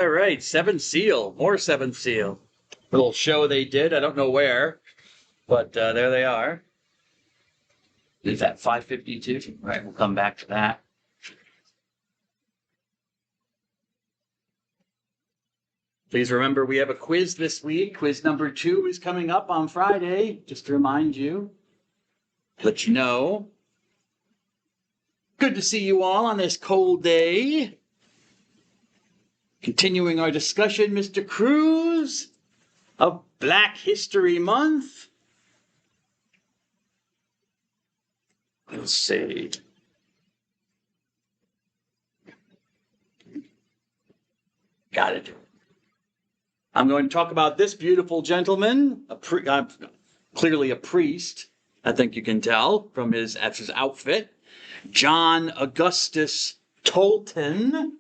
All right, Seventh Seal, more Seventh Seal. Little show they did. I don't know where, but there they are. Is that 5:52? All right, we'll come back to that. Please remember we have a quiz this week. Quiz number 2 is coming up on Friday, just to remind you, let you know. Good to see you all on this cold day. Continuing our discussion, Mr. Cruz, of Black History Month. Let's see. Got it. I'm going to talk about this beautiful gentleman, clearly a priest. I think you can tell from his outfit. John Augustus Tolton,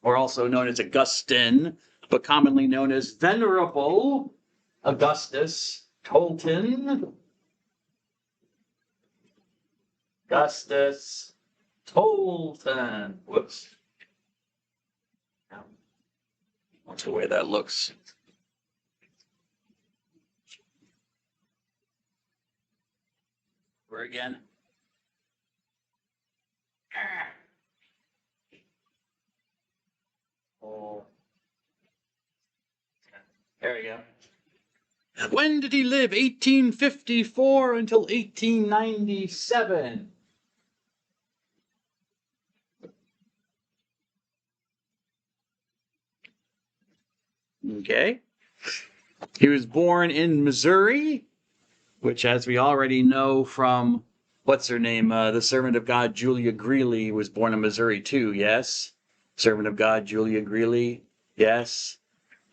or also known as Augustine, but commonly known as Venerable Augustus Tolton. Augustus Tolton. Whoops. What's the way that looks? Where again? Oh. There we go. When did he live? 1854 until 1897. Okay. He was born in Missouri, which, as we already know from, what's her name? The servant of God, Julia Greeley, was born in Missouri too, yes? Servant of God, Julia Greeley, yes?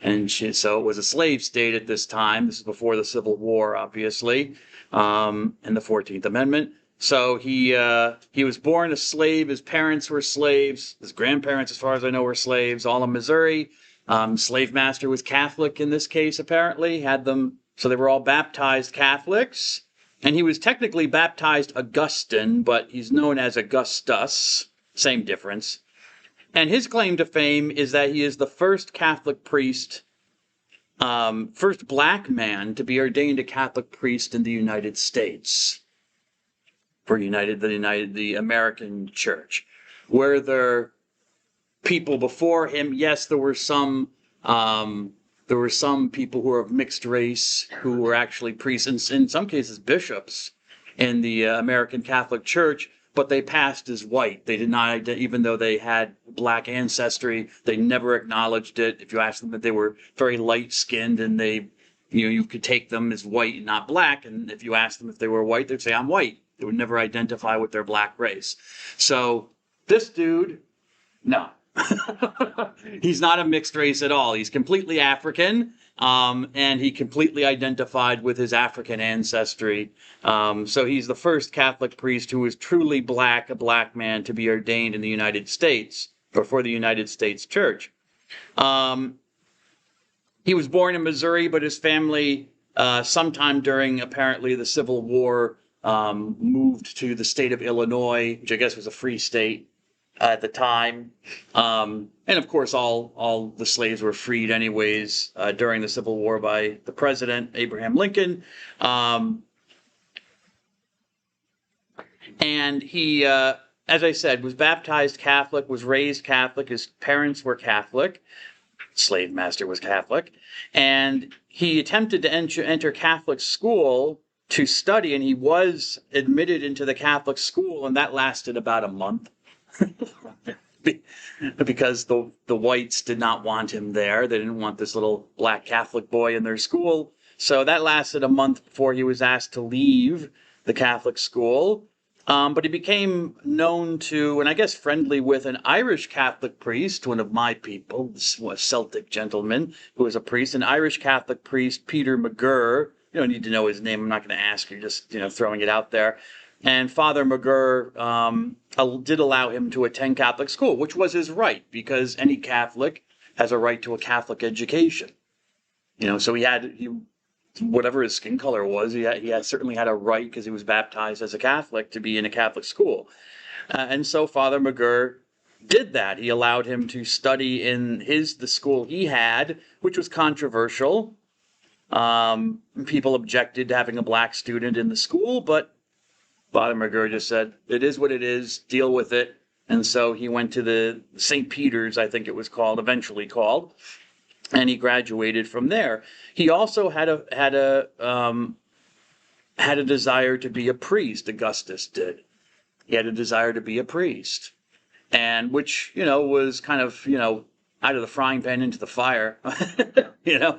And so it was a slave state at this time. This is before the Civil War, obviously, and the 14th Amendment. So he was born a slave. His parents were slaves. His grandparents, as far as I know, were slaves, all in Missouri. Slave master was Catholic in this case, apparently. Had them, so they were all baptized Catholics. And he was technically baptized Augustine, but he's known as Augustus. Same difference. And his claim to fame is that he is the first Catholic priest, first black man to be ordained a Catholic priest in the United States for the American Church. Were there people before him? Yes, there were some people who were of mixed race who were actually priests, and in some cases bishops in the American Catholic Church. But they passed as white. They did not, even though they had black ancestry, they never acknowledged it. If you asked them that they were very light-skinned and you could take them as white and not black. And if you asked them if they were white, they'd say, I'm white. They would never identify with their black race. So this dude, no. He's not a mixed race at all. He's completely African, and he completely identified with his African ancestry. So he's the first Catholic priest who was truly black, a black man, to be ordained in the United States, or for the United States Church. He was born in Missouri, but his family, sometime during apparently the Civil War, moved to the state of Illinois, which I guess was a free state at the time. And of course, all the slaves were freed anyways during the Civil War by the president, Abraham Lincoln. And he, as I said, was baptized Catholic, was raised Catholic. His parents were Catholic. Slave master was Catholic. And he attempted to enter Catholic school to study, and he was admitted into the Catholic school, and that lasted about a month. Because the whites did not want him there. They didn't want this little black Catholic boy in their school. So that lasted a month before he was asked to leave the Catholic school. But he became known to, and I guess friendly with, an Irish Catholic priest, one of my people, a Celtic gentleman who was a priest, an Irish Catholic priest, Peter McGirr. You don't need to know his name. I'm not going to ask you, just throwing it out there. And Father McGirr did allow him to attend Catholic school, which was his right, because any Catholic has a right to a Catholic education. So whatever his skin color was, he certainly had a right, because he was baptized as a Catholic, to be in a Catholic school. And so Father McGirr did that. He allowed him to study in the school he had, which was controversial. People objected to having a black student in the school, but Father McGirr just said, it is what it is, deal with it. And so he went to the St. Peter's, I think it was called, eventually called, and he graduated from there. He also had a desire to be a priest. Augustus did. He had a desire to be a priest, and which was kind of out of the frying pan into the fire. you know,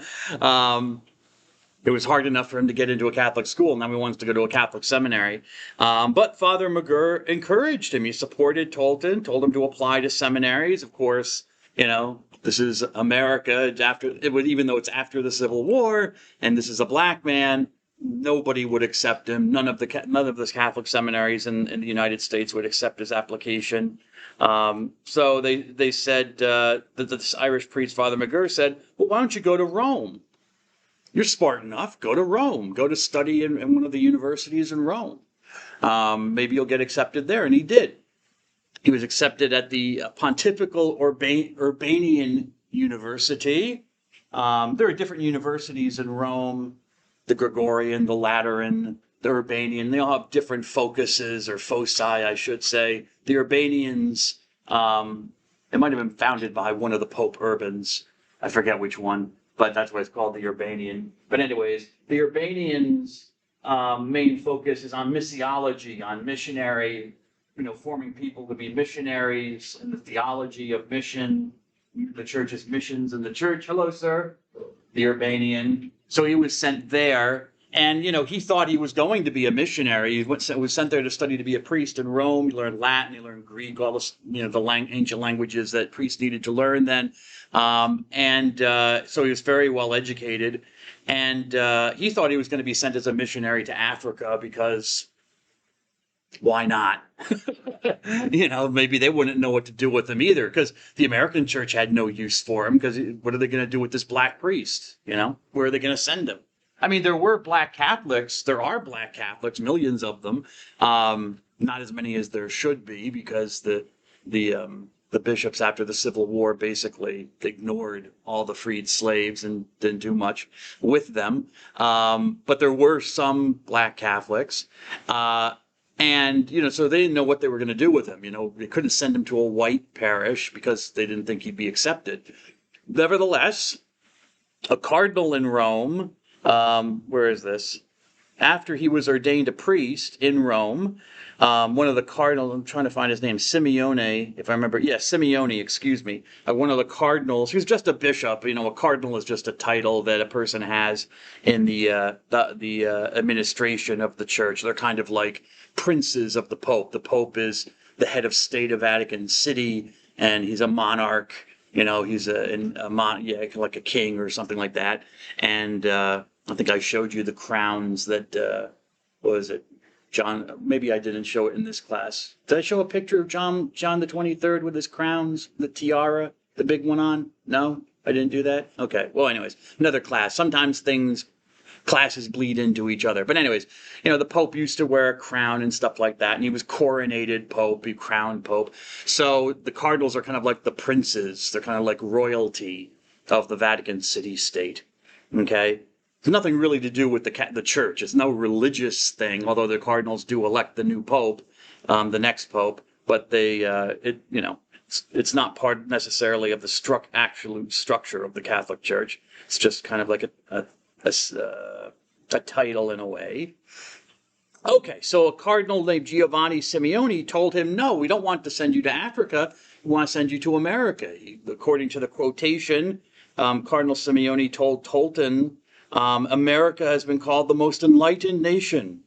It was hard enough for him to get into a Catholic school. Now he wants to go to a Catholic seminary. But Father McGirr encouraged him. He supported Tolton, told him to apply to seminaries. Of course, this is America. Even though it's after the Civil War, and this is a black man, nobody would accept him. None of the Catholic seminaries in the United States would accept his application. So they said that this Irish priest, Father McGirr, said, "Well, why don't you go to Rome? You're smart enough. Go to Rome. Go to study in one of the universities in Rome. Maybe you'll get accepted there." And he did. He was accepted at the Pontifical Urbanian University. There are different universities in Rome: the Gregorian, the Lateran, the Urbanian. They all have different focuses, or foci, I should say. The Urbanians, it might have been founded by one of the Pope Urbans. I forget which one, but that's what it's called, the Urbanian. But anyways, the Urbanians' main focus is on missiology, on missionary, forming people to be missionaries, and the theology of mission, the church's missions in the church. Hello, sir. The Urbanian. So he was sent there, and he thought he was going to be a missionary. He was sent there to study to be a priest in Rome. He learned Latin, he learned Greek, all the ancient languages that priests needed to learn then. So he was very well educated, and he thought he was going to be sent as a missionary to Africa because why not? Maybe they wouldn't know what to do with him either, because the American church had no use for him, because what are they going to do with this black priest? Where are they going to send him? I mean, there are black Catholics, millions of them, not as many as there should be, because the bishops after the Civil War basically ignored all the freed slaves and didn't do much with them. But there were some black Catholics. So they didn't know what they were going to do with him. They couldn't send him to a white parish because they didn't think he'd be accepted. Nevertheless, a cardinal in Rome, where is this? After he was ordained a priest in Rome, one of the cardinals, I'm trying to find his name, Simeone, if I remember. Yeah, Simeone, excuse me. One of the cardinals, he was just a bishop. A cardinal is just a title that a person has in the administration of the church. They're kind of like princes of the Pope. The Pope is the head of state of Vatican City, and he's a monarch. He's like a king or something like that. And I think I showed you the crowns that, what was it? John, maybe I didn't show it in this class. Did I show a picture of John the 23rd with his crowns, the tiara, the big one on? No, I didn't do that? Okay. Well, anyways, another class. Sometimes classes bleed into each other. But anyways, the Pope used to wear a crown and stuff like that, and he was coronated Pope, he crowned Pope. So the cardinals are kind of like the princes. They're kind of like royalty of the Vatican City state. Okay? It's nothing really to do with the church. It's no religious thing, although the cardinals do elect the new Pope, the next Pope, but it's not part necessarily of the absolute structure of the Catholic Church. It's just kind of like a title in a way. Okay, so a cardinal named Giovanni Simeone told him, "No, we don't want to send you to Africa. We want to send you to America." According to the quotation, Cardinal Simeone told Tolton, "America has been called the most enlightened nation.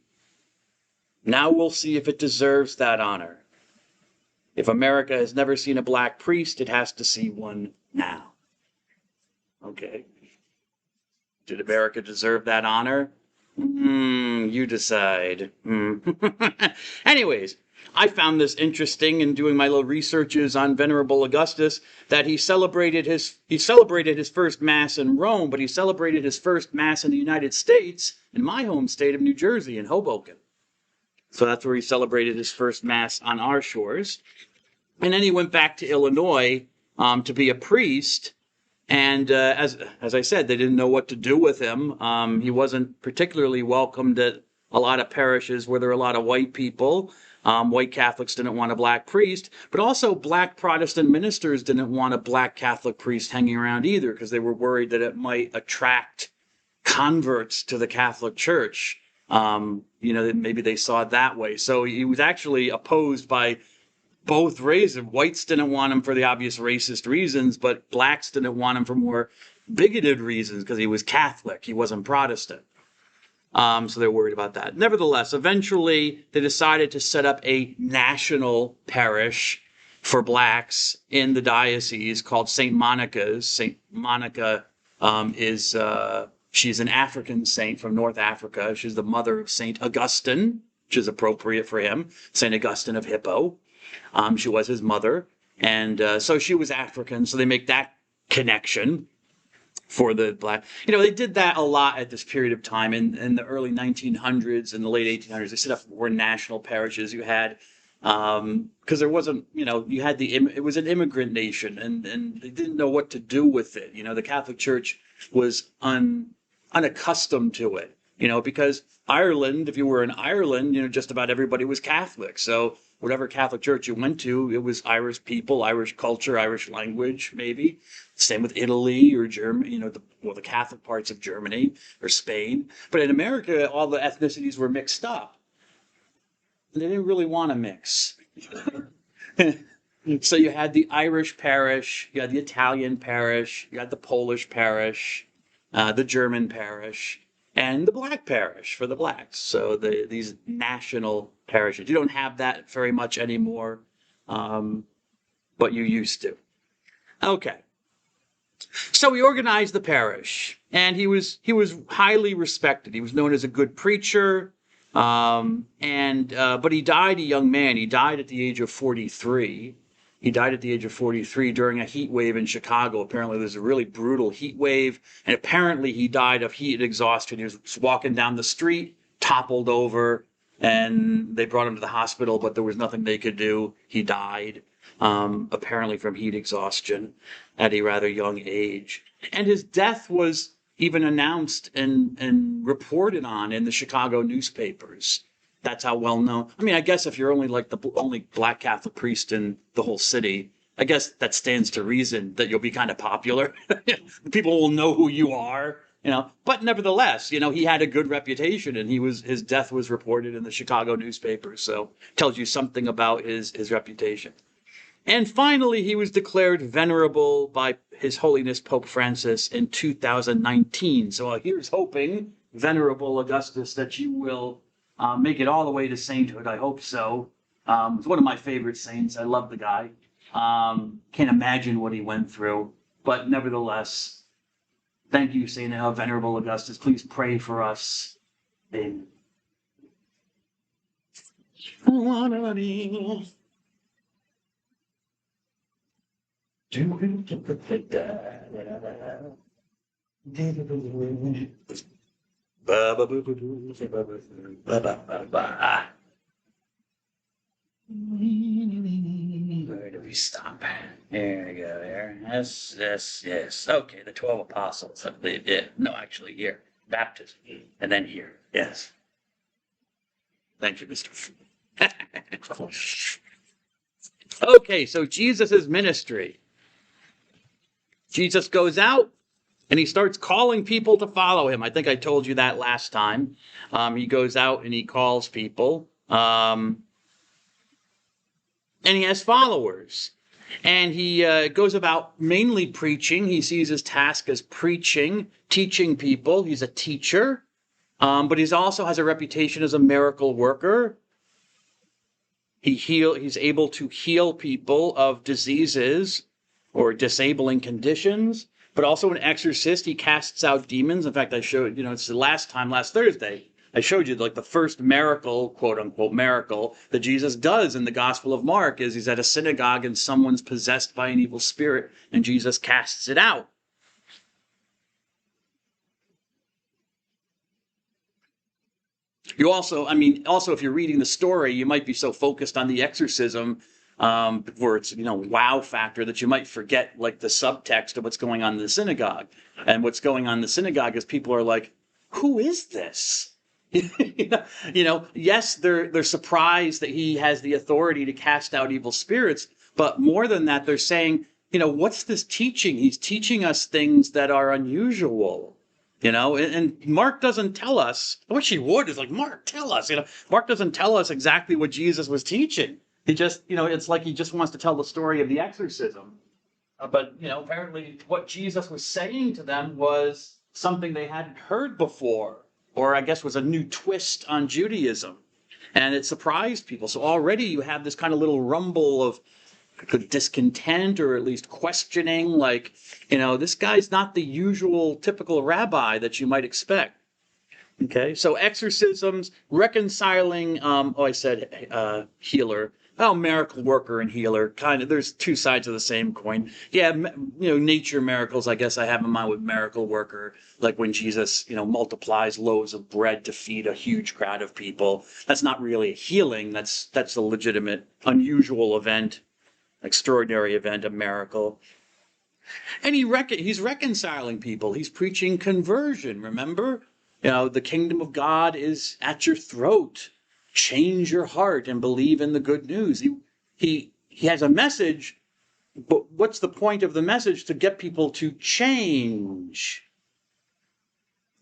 Now we'll see if it deserves that honor. If America has never seen a black priest, it has to see one now." Okay. Did America deserve that honor? You decide. Anyways, I found this interesting in doing my little researches on Venerable Augustus, that he celebrated his first Mass in Rome, but he celebrated his first Mass in the United States, in my home state of New Jersey, in Hoboken. So that's where he celebrated his first Mass on our shores. And then he went back to Illinois to be a priest. And as I said, they didn't know what to do with him. He wasn't particularly welcomed at a lot of parishes where there were a lot of white people. White Catholics didn't want a black priest, but also black Protestant ministers didn't want a black Catholic priest hanging around either, because they were worried that it might attract converts to the Catholic Church. Maybe they saw it that way. So he was actually opposed by both races. Whites didn't want him for the obvious racist reasons, but blacks didn't want him for more bigoted reasons because he was Catholic. He wasn't Protestant. So they're worried about that. Nevertheless, eventually they decided to set up a national parish for blacks in the diocese called St. Monica's. St. Monica she's an African saint from North Africa. She's the mother of St. Augustine, which is appropriate for him. St. Augustine of Hippo. She was his mother. And so she was African. So they make that connection for the black. They did that a lot at this period of time in the early 1900s and the late 1800s. They set up more national parishes. You had, because there wasn't, you had it was an immigrant nation, and they didn't know what to do with it. The Catholic Church was unaccustomed to it, because Ireland, if you were in Ireland, just about everybody was Catholic. So whatever Catholic church you went to, it was Irish people, Irish culture, Irish language, maybe. Same with Italy or Germany, the Catholic parts of Germany or Spain. But in America, all the ethnicities were mixed up. They didn't really want to mix. So you had the Irish parish, you had the Italian parish, you had the Polish parish, the German parish, and the black parish for the blacks. So these national parishes. You don't have that very much anymore, but you used to. Okay. So he organized the parish, and he was highly respected. He was known as a good preacher, but he died a young man. He died at the age of 43. He died at the age of 43 during a heat wave in Chicago. Apparently, there's a really brutal heat wave, and apparently he died of heat and exhaustion. He was walking down the street, toppled over, and they brought him to the hospital, but there was nothing they could do. He died, apparently from heat exhaustion at a rather young age. And his death was even announced and reported on in the Chicago newspapers. That's how well known. I mean, I guess if you're only like the only black Catholic priest in the whole city, I guess that stands to reason that you'll be kind of popular. People will know who you are, But nevertheless, he had a good reputation, and his death was reported in the Chicago newspapers. So tells you something about his reputation. And finally, he was declared venerable by His Holiness Pope Francis in 2019. So here's hoping, Venerable Augustus, that you will make it all the way to sainthood. I hope so. He's one of my favorite saints. I love the guy. Can't imagine what he went through. But nevertheless, thank you, Saint Venerable Augustus. Please pray for us. Amen. Where do we stop? There we go. There. Yes. Okay, the 12 apostles, I believe. Yeah. No, actually, here. Baptism. And then here. Yes. Thank you, Mr. Okay, so Jesus' ministry. Jesus goes out and he starts calling people to follow him. I think I told you that last time. He goes out and he calls people. And he has followers. And he goes about mainly preaching. He sees his task as preaching, teaching people. He's a teacher. But he also has a reputation as a miracle worker. He's able to heal people of diseases or disabling conditions, but also an exorcist. He casts out demons. In fact, I showed, it's the last Thursday, I showed you like the first miracle, quote unquote miracle, that Jesus does in the Gospel of Mark is he's at a synagogue and someone's possessed by an evil spirit and Jesus casts it out. You also, if you're reading the story, you might be so focused on the exorcism where it's, wow factor that you might forget like the subtext of what's going on in the synagogue. And what's going on in the synagogue is people are like, who is this? Yes, they're surprised that he has the authority to cast out evil spirits, but more than that, they're saying, what's this teaching? He's teaching us things that are unusual. And Mark doesn't tell us. I wish he would. It's like, Mark, tell us. Mark doesn't tell us exactly what Jesus was teaching. He just, it's like he just wants to tell the story of the exorcism. But apparently what Jesus was saying to them was something they hadn't heard before, or I guess was a new twist on Judaism. And it surprised people. So already you have this kind of little rumble of discontent, or at least questioning, like, this guy's not the usual typical rabbi that you might expect. Okay, so exorcisms, reconciling, I said healer. Oh, miracle worker and healer, kind of, there's two sides of the same coin. Yeah, nature miracles, I guess I have in mind with miracle worker, like when Jesus, multiplies loaves of bread to feed a huge crowd of people. That's not really a healing, that's a legitimate, unusual event, extraordinary event, a miracle. And he's reconciling people. He's preaching conversion, remember? The kingdom of God is at your throat. Change your heart and believe in the good news. He has a message, but what's the point of the message? To get people to change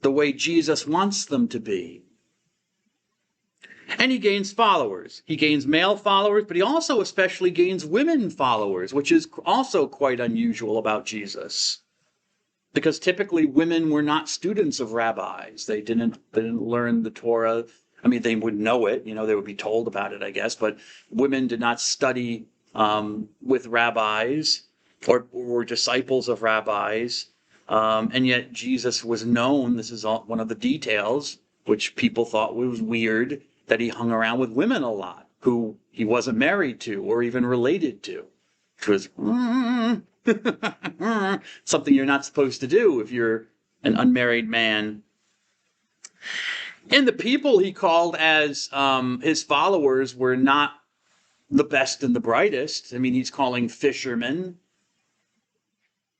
the way Jesus wants them to be. And he gains followers. He gains male followers, but he also especially gains women followers, which is also quite unusual about Jesus. Because typically women were not students of rabbis. They didn't learn the Torah. I mean, they would know it, they would be told about it, I guess, but women did not study with rabbis or were disciples of rabbis. And yet Jesus was known, this is one of the details, which people thought was weird, that he hung around with women a lot, who he wasn't married to or even related to. Which was something you're not supposed to do if you're an unmarried man. And the people he called as his followers were not the best and the brightest. I mean, he's calling fishermen,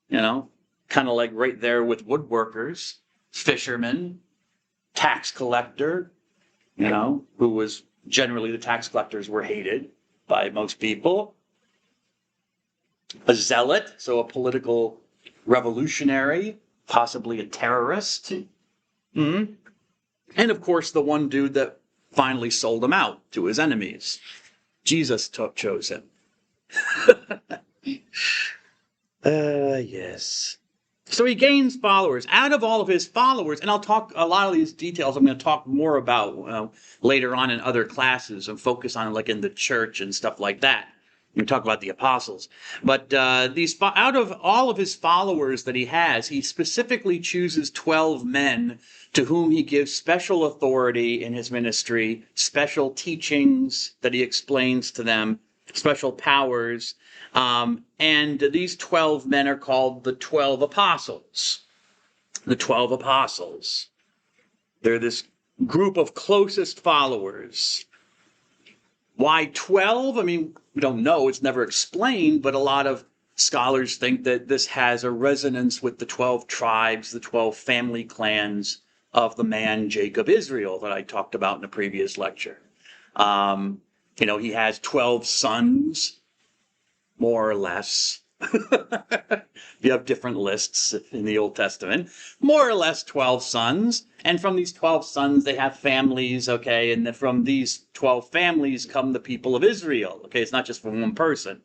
kind of like right there with woodworkers, fishermen, tax collector, who was generally, the tax collectors were hated by most people. A zealot, so a political revolutionary, possibly a terrorist. Mm-hmm. And of course, the one dude that finally sold him out to his enemies. Jesus chose him. Yes. So he gains followers. Out of all of his followers, and I'll talk a lot of these details, I'm going to talk more about later on in other classes and focus on like in the church and stuff like that. We talk about the apostles. But out of all of his followers that he has, he specifically chooses 12 men to whom he gives special authority in his ministry, special teachings that he explains to them, special powers. And these 12 men are called the 12 apostles. The 12 apostles. They're this group of closest followers. Why 12? I mean, we don't know. It's never explained, but a lot of scholars think that this has a resonance with the 12 tribes, the 12 family clans of the man Jacob Israel that I talked about in a previous lecture. He has 12 sons, more or less. You have different lists in the Old Testament. More or less 12 sons. And from these 12 sons, they have families, okay? And from these 12 families come the people of Israel, okay? It's not just from one person.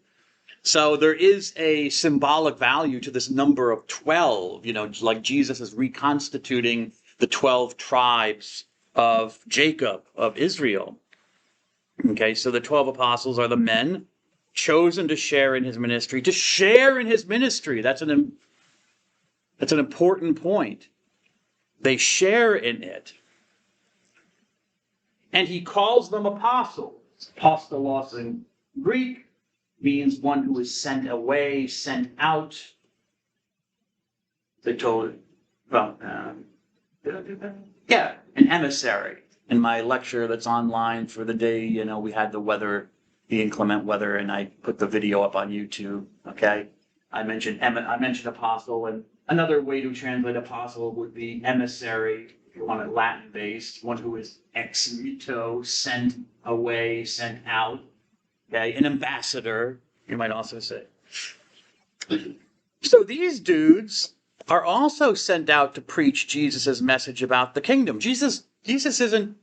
So there is a symbolic value to this number of 12, like Jesus is reconstituting the 12 tribes of Jacob, of Israel. Okay, so the 12 apostles are the men chosen to share in his ministry. To share in his ministry, that's an important point. They share in it. And he calls them apostles. Apostolos in Greek means one who is sent away, sent out. They told it. Well, did I do that? Yeah, an emissary. In my lecture that's online for the day, we had the weather the inclement weather, and I put the video up on YouTube. Okay, I mentioned apostle, and another way to translate apostle would be emissary. If you want it Latin based, one who is ex mitto, sent away, sent out. Okay, an ambassador, you might also say. So these dudes are also sent out to preach Jesus' message about the kingdom. Jesus isn't.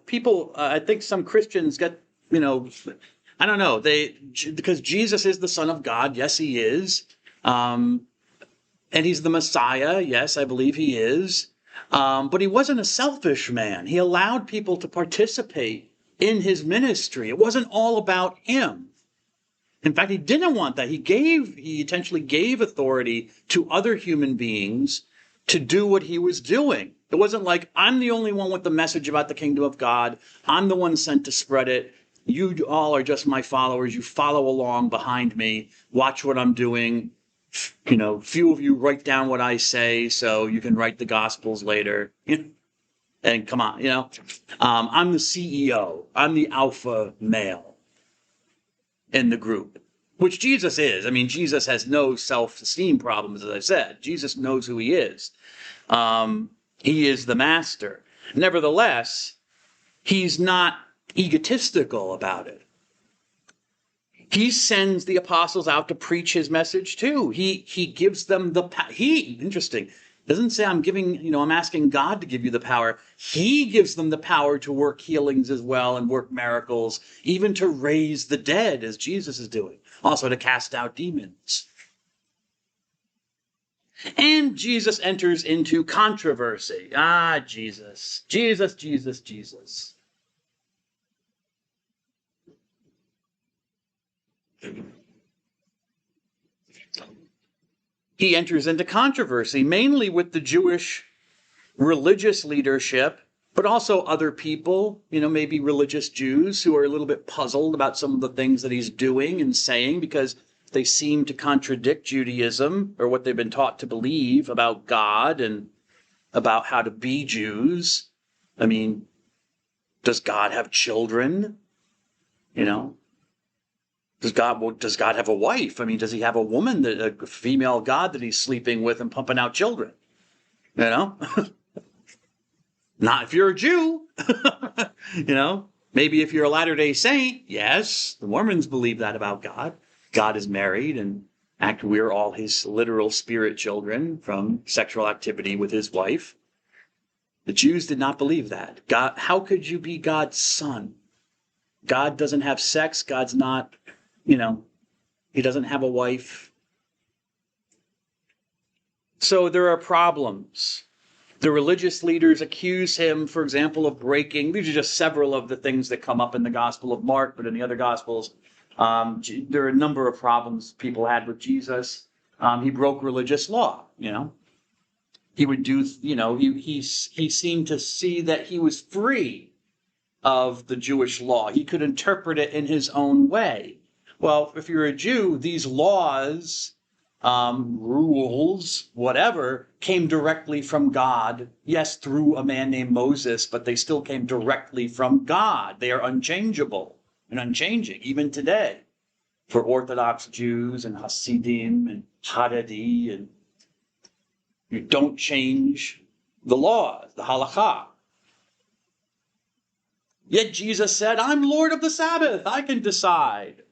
People. I think some Christians get, I don't know. Because Jesus is the Son of God. Yes, he is. And he's the Messiah. Yes, I believe he is. But he wasn't a selfish man. He allowed people to participate in his ministry. It wasn't all about him. In fact, he didn't want that. He intentionally gave authority to other human beings to do what he was doing. It wasn't like, I'm the only one with the message about the kingdom of God. I'm the one sent to spread it. You all are just my followers. You follow along behind me. Watch what I'm doing. Few of you write down what I say so you can write the Gospels later. And come on, I'm the CEO. I'm the alpha male in the group, which Jesus is. I mean, Jesus has no self-esteem problems, as I said. Jesus knows who he is. He is the master. Nevertheless, he's not egotistical about it. He sends the apostles out to preach his message too. He gives them interesting. Doesn't say I'm asking God to give you the power. He gives them the power to work healings as well and work miracles, even to raise the dead as Jesus is doing. Also to cast out demons. And Jesus enters into controversy. Jesus. Jesus. He enters into controversy, mainly with the Jewish religious leadership, but also other people, maybe religious Jews who are a little bit puzzled about some of the things that he's doing and saying because they seem to contradict Judaism or what they've been taught to believe about God and about how to be Jews. I mean, does God have children? Does God have a wife? I mean, does he have a woman, a female God that he's sleeping with and pumping out children? Not if you're a Jew. Maybe if you're a Latter-day Saint, yes, the Mormons believe that about God. God is married and we're all his literal spirit children from sexual activity with his wife. The Jews did not believe that. God, how could you be God's son? God doesn't have sex. God's not, he doesn't have a wife. So there are problems. The religious leaders accuse him, for example, of breaking. These are just several of the things that come up in the Gospel of Mark, but in the other Gospels, there are a number of problems people had with Jesus. He broke religious law, He would do, he seemed to see that he was free of the Jewish law. He could interpret it in his own way. Well, if you're a Jew, these laws, rules, whatever, came directly from God. Yes, through a man named Moses, but they still came directly from God. They are unchangeable and unchanging, even today, for Orthodox Jews and Hasidim and Haredi, and you don't change the laws, the halakha. Yet Jesus said, I'm Lord of the Sabbath. I can decide.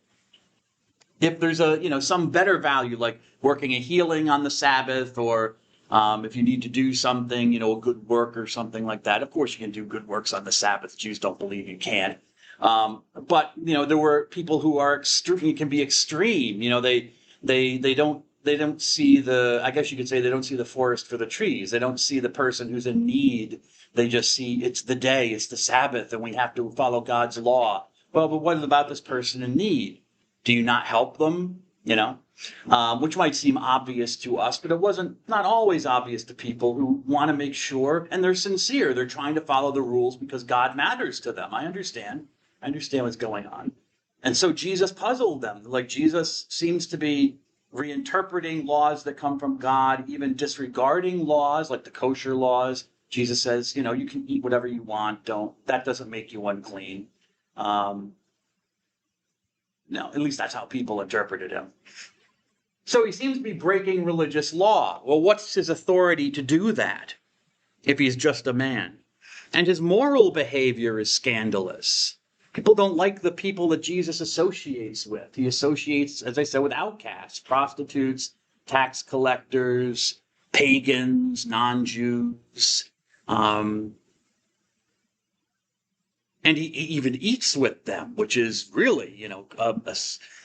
If there's some better value, like working a healing on the Sabbath, or if you need to do something, a good work or something like that. Of course, you can do good works on the Sabbath. Jews don't believe you can. But there were people who are extreme. Can be extreme. They don't see I guess you could say they don't see the forest for the trees. They don't see the person who's in need. They just see it's the day, it's the Sabbath, and we have to follow God's law. Well, but what about this person in need? Do you not help them? Which might seem obvious to us, but it not always obvious to people who want to make sure, and they're sincere. They're trying to follow the rules because God matters to them. I understand what's going on. And so Jesus puzzled them. Like Jesus seems to be reinterpreting laws that come from God, even disregarding laws like the kosher laws. Jesus says, you can eat whatever you want. That doesn't make you unclean. No, at least that's how people interpreted him. So he seems to be breaking religious law. Well, what's his authority to do that if he's just a man? And his moral behavior is scandalous. People don't like the people that Jesus associates with. He associates, as I said, with outcasts, prostitutes, tax collectors, pagans, non-Jews. And he even eats with them, which is really,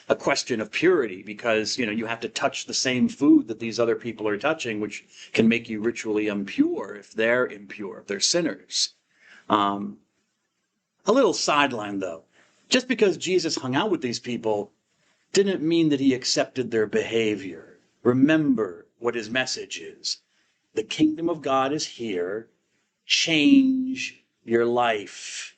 a question of purity, because, you have to touch the same food that these other people are touching, which can make you ritually impure if they're impure, if they're sinners. A little sideline, though. Just because Jesus hung out with these people didn't mean that he accepted their behavior. Remember what his message is. The kingdom of God is here. Change your life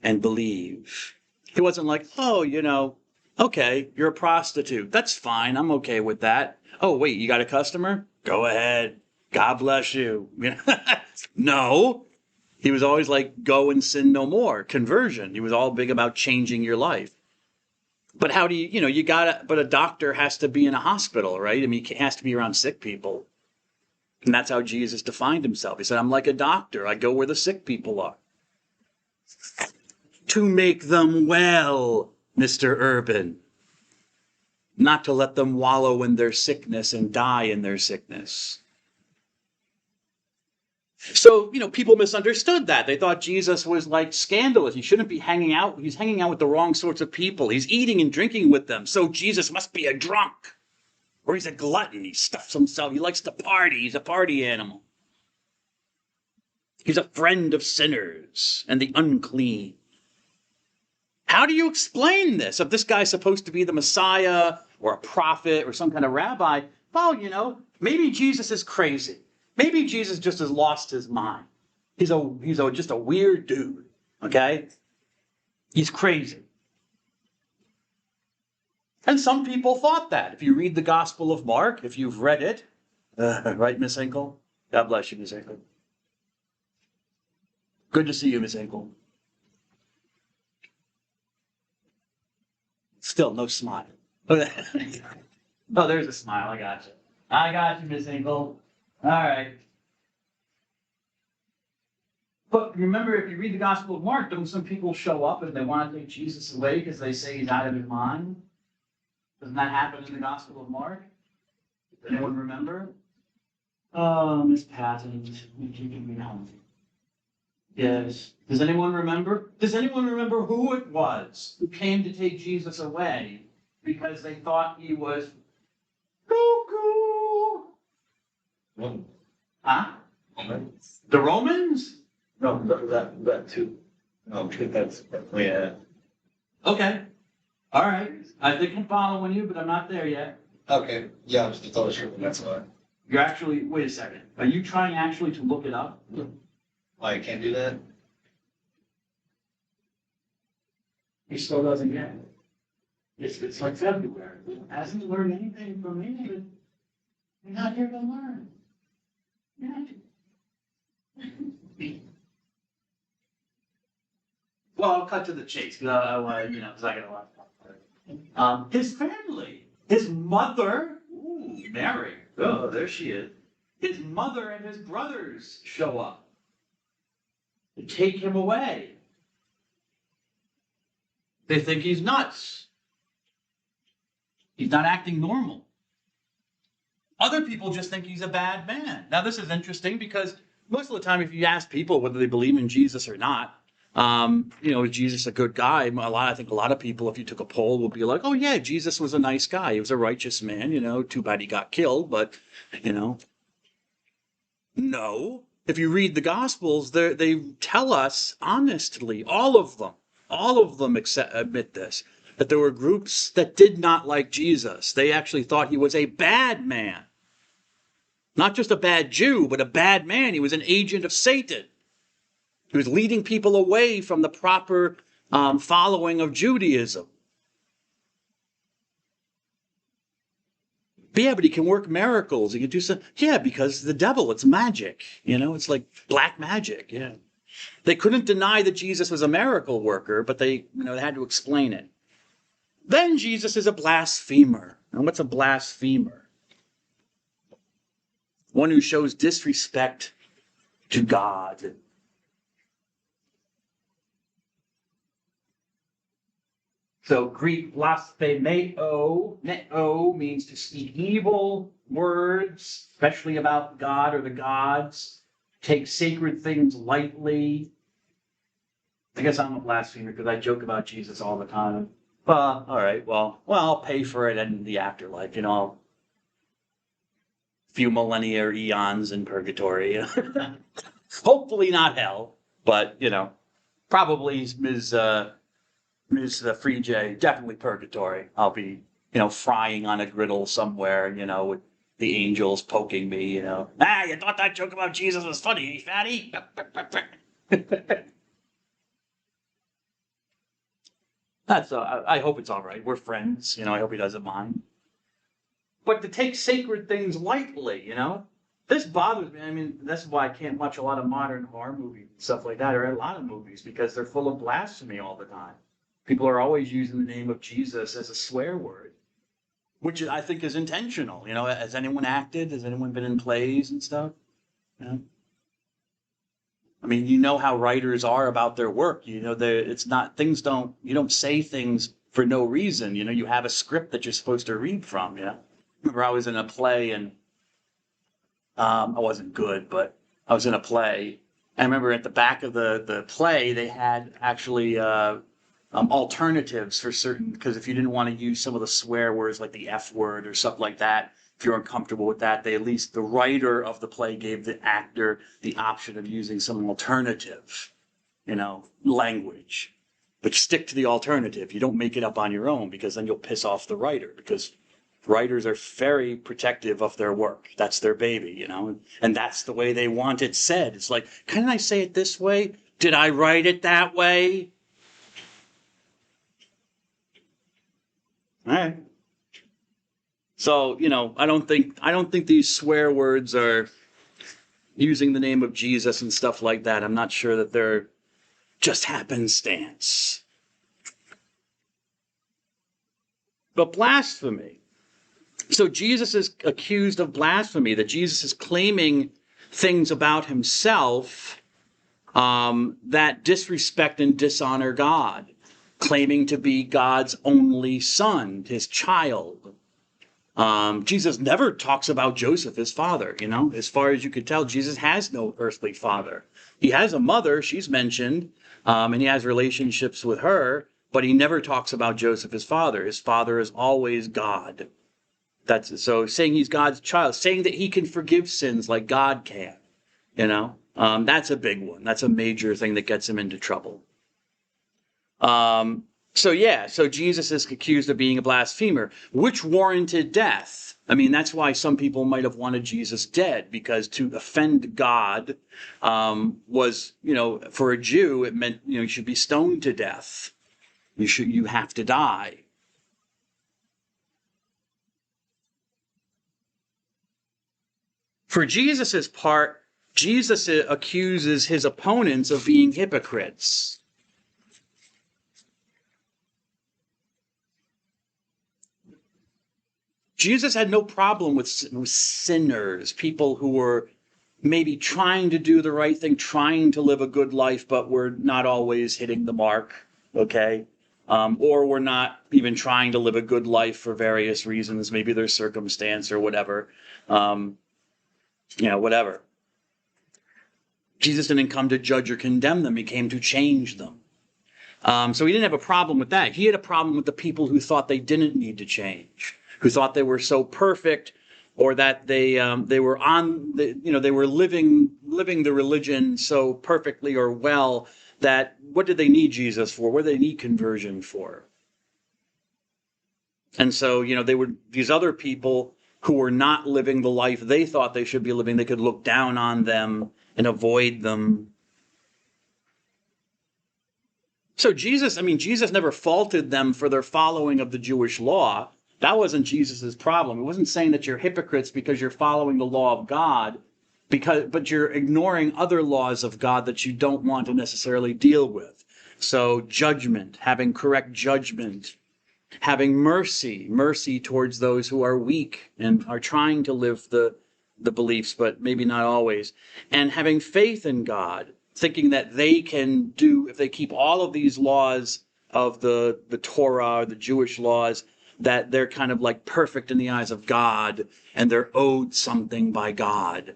and believe. He wasn't like, okay, you're a prostitute. That's fine. I'm okay with that. Oh, wait, you got a customer? Go ahead. God bless you. No. He was always like, go and sin no more. Conversion. He was all big about changing your life. But how do but a doctor has to be in a hospital, right? I mean, he has to be around sick people. And that's how Jesus defined himself. He said, I'm like a doctor. I go where the sick people are. To make them well, Mr. Urban. Not to let them wallow in their sickness and die in their sickness. So, people misunderstood that. They thought Jesus was like scandalous. He shouldn't be hanging out. He's hanging out with the wrong sorts of people. He's eating and drinking with them. So Jesus must be a drunk. Or he's a glutton. He stuffs himself. He likes to party. He's a party animal. He's a friend of sinners and the unclean. How do you explain this? If this guy's supposed to be the Messiah or a prophet or some kind of rabbi, well, maybe Jesus is crazy. Maybe Jesus just has lost his mind. He's just a weird dude, okay? He's crazy. And some people thought that. If you read the Gospel of Mark, if you've read it, right, Miss Hinkle? God bless you, Miss Hinkle. Good to see you, Miss Hinkle. Still no smile. Oh, there's a smile. I got you. I got you, Miss Hinkle. All right. But remember, if you read the Gospel of Mark, don't some people show up and they want to take Jesus away because they say he's out of his mind? Doesn't that happen in the Gospel of Mark? Does anyone remember? Oh, Miss Patton, you keeping me home. Yes. Does anyone remember? Does anyone remember who it was who came to take Jesus away because they thought he was cuckoo? Huh? The Romans? No, that too. No, I think that's Okay. All right. I think I'm following you, but I'm not there yet. Okay. Yeah, I'm just totally sure that's why. You're actually, wait a second. Are you trying actually to look it up? Why I can't do that? He still doesn't get it. It's like February. Hasn't learned anything from me, but you're not here to learn. You're not. Well, I'll cut to the chase because I want to, because I got a lot. His family, his mother, Mary. Oh, there she is. His mother and his brothers show up to take him away. They think he's nuts. He's not acting normal. Other people just think he's a bad man. Now, this is interesting because most of the time, if you ask people whether they believe in Jesus or not, is Jesus a good guy? I think a lot of people, if you took a poll, would be like, oh yeah, Jesus was a nice guy. He was a righteous man, too bad he got killed, but, No. If you read the Gospels, they tell us honestly, all of them admit this, that there were groups that did not like Jesus. They actually thought he was a bad man. Not just a bad Jew, but a bad man. He was an agent of Satan. He was leading people away from the proper following of Judaism. But he can work miracles. He can do some. Yeah, because the devil, it's magic. It's like black magic. Yeah. They couldn't deny that Jesus was a miracle worker, but they had to explain it. Then Jesus is a blasphemer. And what's a blasphemer? One who shows disrespect to God. So Greek blasphemeo, neo, means to speak evil words, especially about God or the gods, take sacred things lightly. I guess I'm a blasphemer because I joke about Jesus all the time. All right, well, I'll pay for it in the afterlife, a few millennia or eons in purgatory. Hopefully not hell, but, probably Ms. Free J, definitely purgatory. I'll be, frying on a griddle somewhere, with the angels poking me, you thought that joke about Jesus was funny, eh, fatty? I hope it's all right. We're friends, I hope he doesn't mind. But to take sacred things lightly, this bothers me. I mean, that's why I can't watch a lot of modern horror movies and stuff like that, or a lot of movies, because they're full of blasphemy all the time. People are always using the name of Jesus as a swear word, which I think is intentional. Has anyone acted? Has anyone been in plays and stuff? I mean, how writers are about their work. It's not, you don't say things for no reason. You have a script that you're supposed to read from. Remember, I was in a play and I wasn't good, but I was in a play. I remember at the back of the play, they had actually alternatives for certain, because if you didn't want to use some of the swear words like the F word or something like that, if you're uncomfortable with that, at least the writer of the play gave the actor the option of using some alternative, language. But stick to the alternative. You don't make it up on your own, because then you'll piss off the writer, because writers are very protective of their work. That's their baby, and that's the way they want it said. It's like, couldn't I say it this way? Did I write it that way? All right. So, I don't think these swear words are using the name of Jesus and stuff like that. I'm not sure that they're just happenstance. But blasphemy. So Jesus is accused of blasphemy, that Jesus is claiming things about himself that disrespect and dishonor God, claiming to be God's only son, his child. Jesus never talks about Joseph, his father. As far as you could tell, Jesus has no earthly father. He has a mother, she's mentioned, and he has relationships with her, but he never talks about Joseph, his father. His father is always God. So saying he's God's child, saying that he can forgive sins like God can, that's a big one. That's a major thing that gets him into trouble. So Jesus is accused of being a blasphemer, which warranted death. I mean, that's why some people might have wanted Jesus dead, because to offend God was, for a Jew, it meant, you should be stoned to death. You have to die. For Jesus's part, Jesus accuses his opponents of being hypocrites. Jesus had no problem with sinners, people who were maybe trying to do the right thing, trying to live a good life, but were not always hitting the mark, okay? Or were not even trying to live a good life for various reasons, maybe their circumstance or whatever. Whatever. Jesus didn't come to judge or condemn them. He came to change them. So he didn't have a problem with that. He had a problem with the people who thought they didn't need to change, who thought they were so perfect, or that they were they were living the religion so perfectly or well that what did they need Jesus for? What did they need conversion for? And so, they were these other people who were not living the life they thought they should be living. They could look down on them and avoid them. So Jesus never faulted them for their following of the Jewish law. That wasn't Jesus's problem. It wasn't saying that you're hypocrites because you're following the law of God. but you're ignoring other laws of God that you don't want to necessarily deal with. So judgment, having correct judgment, having mercy towards those who are weak and are trying to live the beliefs, but maybe not always, and having faith in God, thinking that they can do, if they keep all of these laws of the Torah or the Jewish laws, that they're kind of like perfect in the eyes of God and they're owed something by God.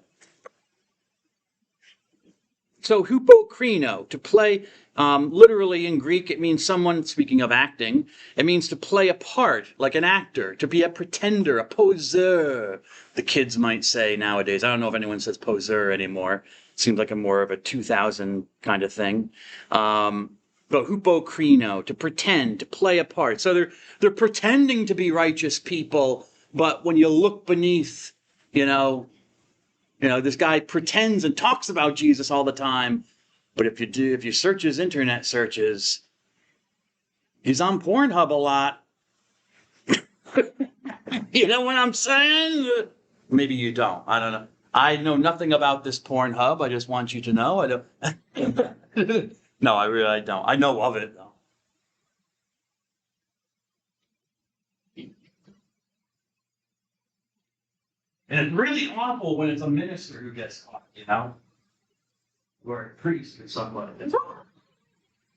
So hupokrino, to play, literally in Greek, it means someone, speaking of acting, it means to play a part, like an actor, to be a pretender, a poseur, the kids might say nowadays. I don't know if anyone says poseur anymore. It seems like a more of a 2000 kind of thing. But hupokrino, to pretend, to play a part. So they're pretending to be righteous people, but when you look beneath, this guy pretends and talks about Jesus all the time, but if you search his internet searches, he's on Pornhub a lot. You know what I'm saying? Maybe you don't. I don't know. I know nothing about this Pornhub. I just want you to know. I don't. No, I don't. I know of it, though. And it's really awful when it's a minister who gets caught, or a priest or somebody.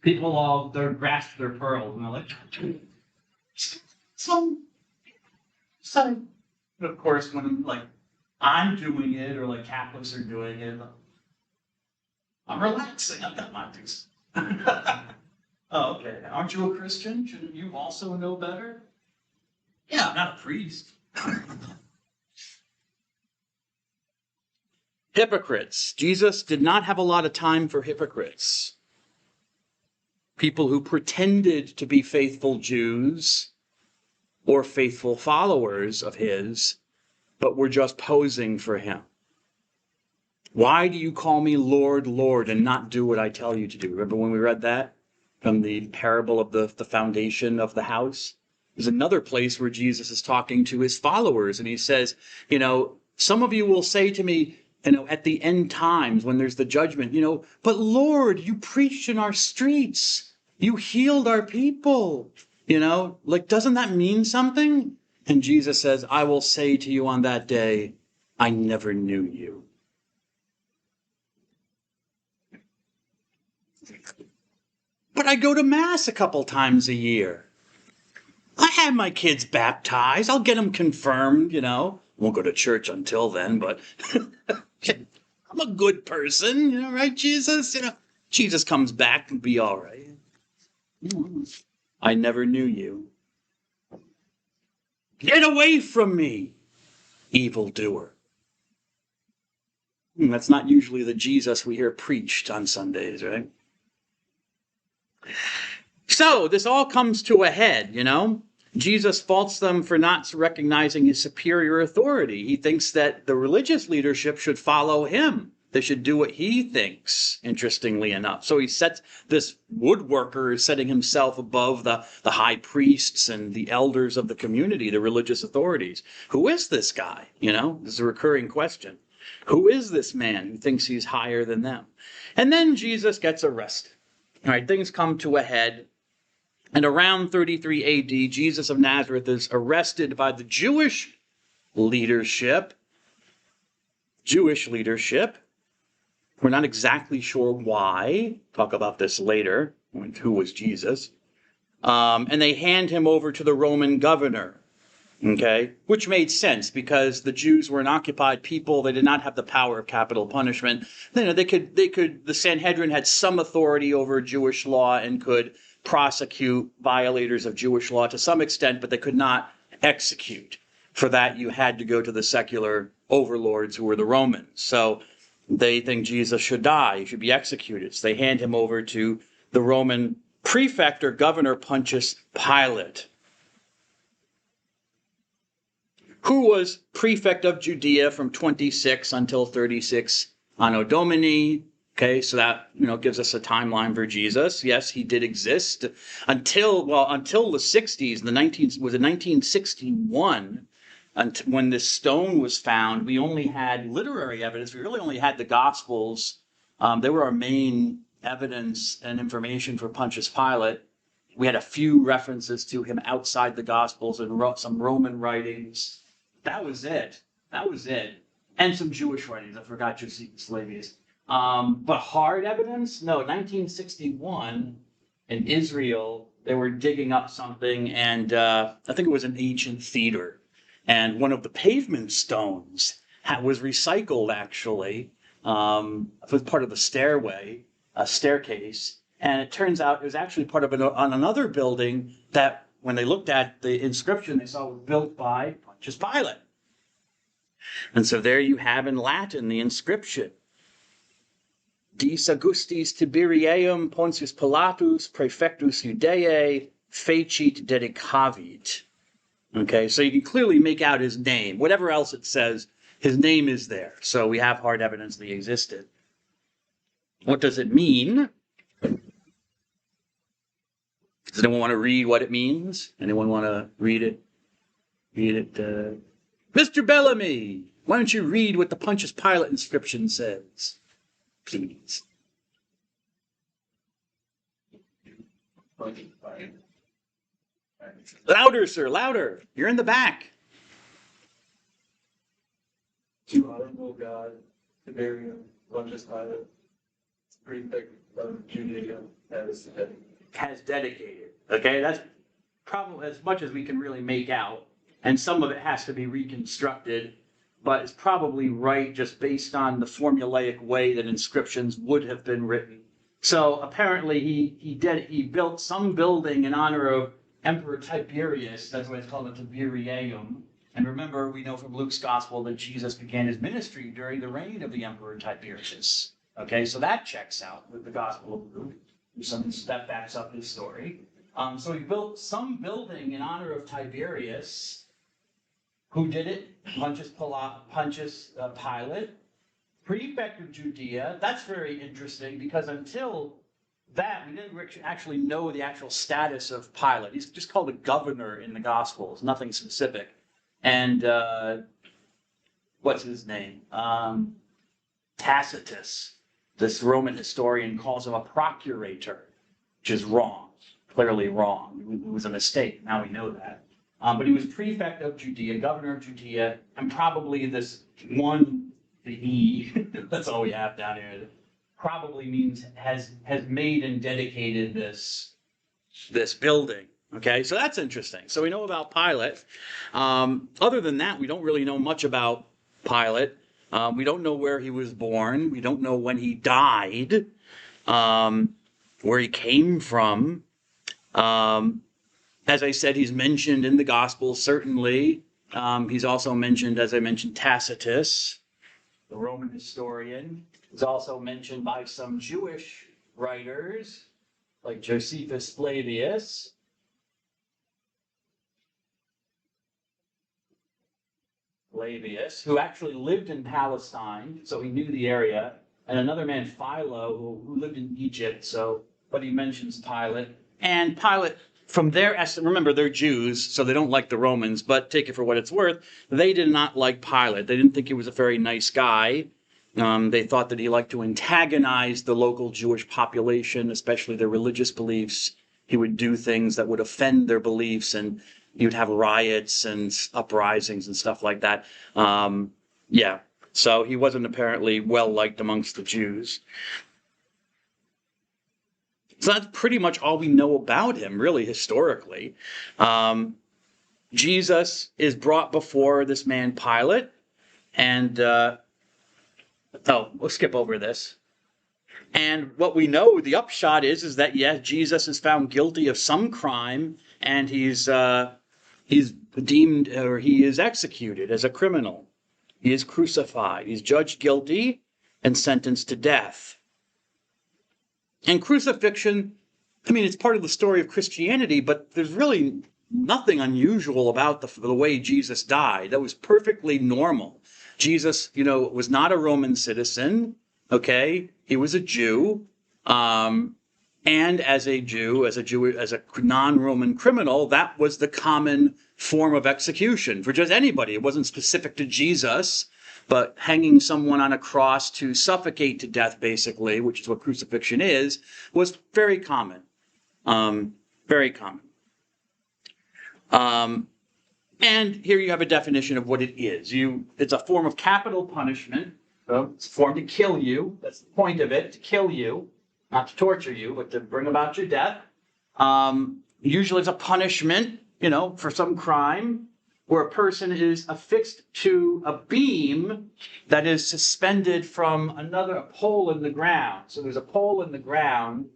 People they grasp their pearls and they're like, some, of course, when I'm doing it or Catholics are doing it, I'm relaxing. I've got my things. Oh, okay. Aren't you a Christian? Shouldn't you also know better? Yeah, I'm not a priest. Hypocrites. Jesus did not have a lot of time for hypocrites. People who pretended to be faithful Jews or faithful followers of his, but were just posing for him. Why do you call me Lord, Lord, and not do what I tell you to do? Remember when we read that from the parable of the foundation of the house? There's another place where Jesus is talking to his followers, and he says, some of you will say to me, at the end times when there's the judgment, but Lord, you preached in our streets. You healed our people. Doesn't that mean something? And Jesus says, I will say to you on that day, I never knew you. But I go to Mass a couple times a year. I have my kids baptized. I'll get them confirmed, Won't go to church until then, but I'm a good person, right, Jesus? Jesus comes back and be all right. I never knew you. Get away from me, evildoer. That's not usually the Jesus we hear preached on Sundays, right? So this all comes to a head, Jesus faults them for not recognizing his superior authority. He thinks that the religious leadership should follow him. They should do what he thinks, interestingly enough. So he sets this woodworker setting himself above the high priests and the elders of the community, the religious authorities. Who is this guy? This is a recurring question. Who is this man who thinks he's higher than them? And then Jesus gets arrested. All right, things come to a head. And around 33 AD, Jesus of Nazareth is arrested by the Jewish leadership. We're not exactly sure why. Talk about this later. Who was Jesus? And they hand him over to the Roman governor. Okay, which made sense because the Jews were an occupied people. They did not have the power of capital punishment. The Sanhedrin had some authority over Jewish law and could prosecute violators of Jewish law to some extent, but they could not execute. For that, you had to go to the secular overlords who were the Romans. So they think Jesus should die, he should be executed. So they hand him over to the Roman prefect or governor Pontius Pilate, who was prefect of Judea from 26 until 36 Anno Domini. Okay, so that gives us a timeline for Jesus. Yes, he did exist until the 60s. Was it 1961? when this stone was found, we only had literary evidence. We really only had the Gospels. They were our main evidence and information for Pontius Pilate. We had a few references to him outside the Gospels and some Roman writings. That was it. That was it. And some Jewish writings. I forgot Josephus Flavius. But hard evidence? No, 1961 in Israel, they were digging up something, and I think it was an ancient theater. And one of the pavement stones was recycled, actually. It was part of the staircase. And it turns out it was actually part of on another building that, when they looked at the inscription, they saw it was built by Pontius Pilate. And so there you have in Latin the inscription. Dis Augustis Tiberiaeum Pontius Pilatus Praefectus Judaeae fecit dedicavit. Okay, so you can clearly make out his name. Whatever else it says, his name is there. So we have hard evidence that he existed. What does it mean? Does anyone want to read what it means? Anyone want to read it? Mr. Bellamy, why don't you read what the Pontius Pilate inscription says? Please. Louder, sir, louder. You're in the back. To honorable God, Tiberium, Pontius Pilate, prefect of Judea, has dedicated. Okay, that's probably as much as we can really make out. And some of it has to be reconstructed, but it's probably right just based on the formulaic way that inscriptions would have been written. So apparently he built some building in honor of Emperor Tiberius. That's why it's called the Tiberiaeum. And remember, we know from Luke's gospel that Jesus began his ministry during the reign of the Emperor Tiberius. Okay, so that checks out with the Gospel of Luke. There's some that backs up his story. So he built some building in honor of Tiberius. Who did it? Pontius Pilate, prefect of Judea. That's very interesting because until that, we didn't actually know the actual status of Pilate. He's just called a governor in the Gospels, nothing specific. And what's his name? Tacitus, this Roman historian, calls him a procurator, which is wrong, clearly wrong. It was a mistake. Now we know that. But he was prefect of Judea, governor of Judea, and probably this one, the E, that's all we have down here, probably means has made and dedicated this building. Okay, so that's interesting. So we know about Pilate. Other than that, we don't really know much about Pilate. We don't know where he was born. We don't know when he died, where he came from. As I said, he's mentioned in the Gospels, certainly. He's also mentioned, as I mentioned, Tacitus, the Roman historian. He's also mentioned by some Jewish writers, like Josephus Flavius. Who actually lived in Palestine, so he knew the area, and another man, Philo, who lived in Egypt, but he mentions Pilate. And Pilate, from their estimate, remember, they're Jews, so they don't like the Romans, but take it for what it's worth, they did not like Pilate. They didn't think he was a very nice guy. They thought that he liked to antagonize the local Jewish population, especially their religious beliefs. He would do things that would offend their beliefs, and you'd have riots and uprisings and stuff like that. So he wasn't apparently well-liked amongst the Jews. So that's pretty much all we know about him, really, historically. Jesus is brought before this man Pilate, and we'll skip over this. And what we know, the upshot is that, yes, Jesus is found guilty of some crime, and he's deemed, or he is executed as a criminal. He is crucified. He's judged guilty and sentenced to death. And crucifixion, I mean, it's part of the story of Christianity, but there's really nothing unusual about the way Jesus died. That was perfectly normal. Jesus, was not a Roman citizen, okay? He was a Jew. And as a Jew, as a non-Roman criminal, that was the common form of execution for just anybody. It wasn't specific to Jesus, but hanging someone on a cross to suffocate to death, basically, which is what crucifixion is, was very common. Very common. And here you have a definition of what it is. It's a form of capital punishment. So it's a form to kill you. That's the point of it, to kill you, not to torture you, but to bring about your death. Usually it's a punishment, for some crime, where a person is affixed to a beam that is suspended from a pole in the ground. So there's a pole in the ground,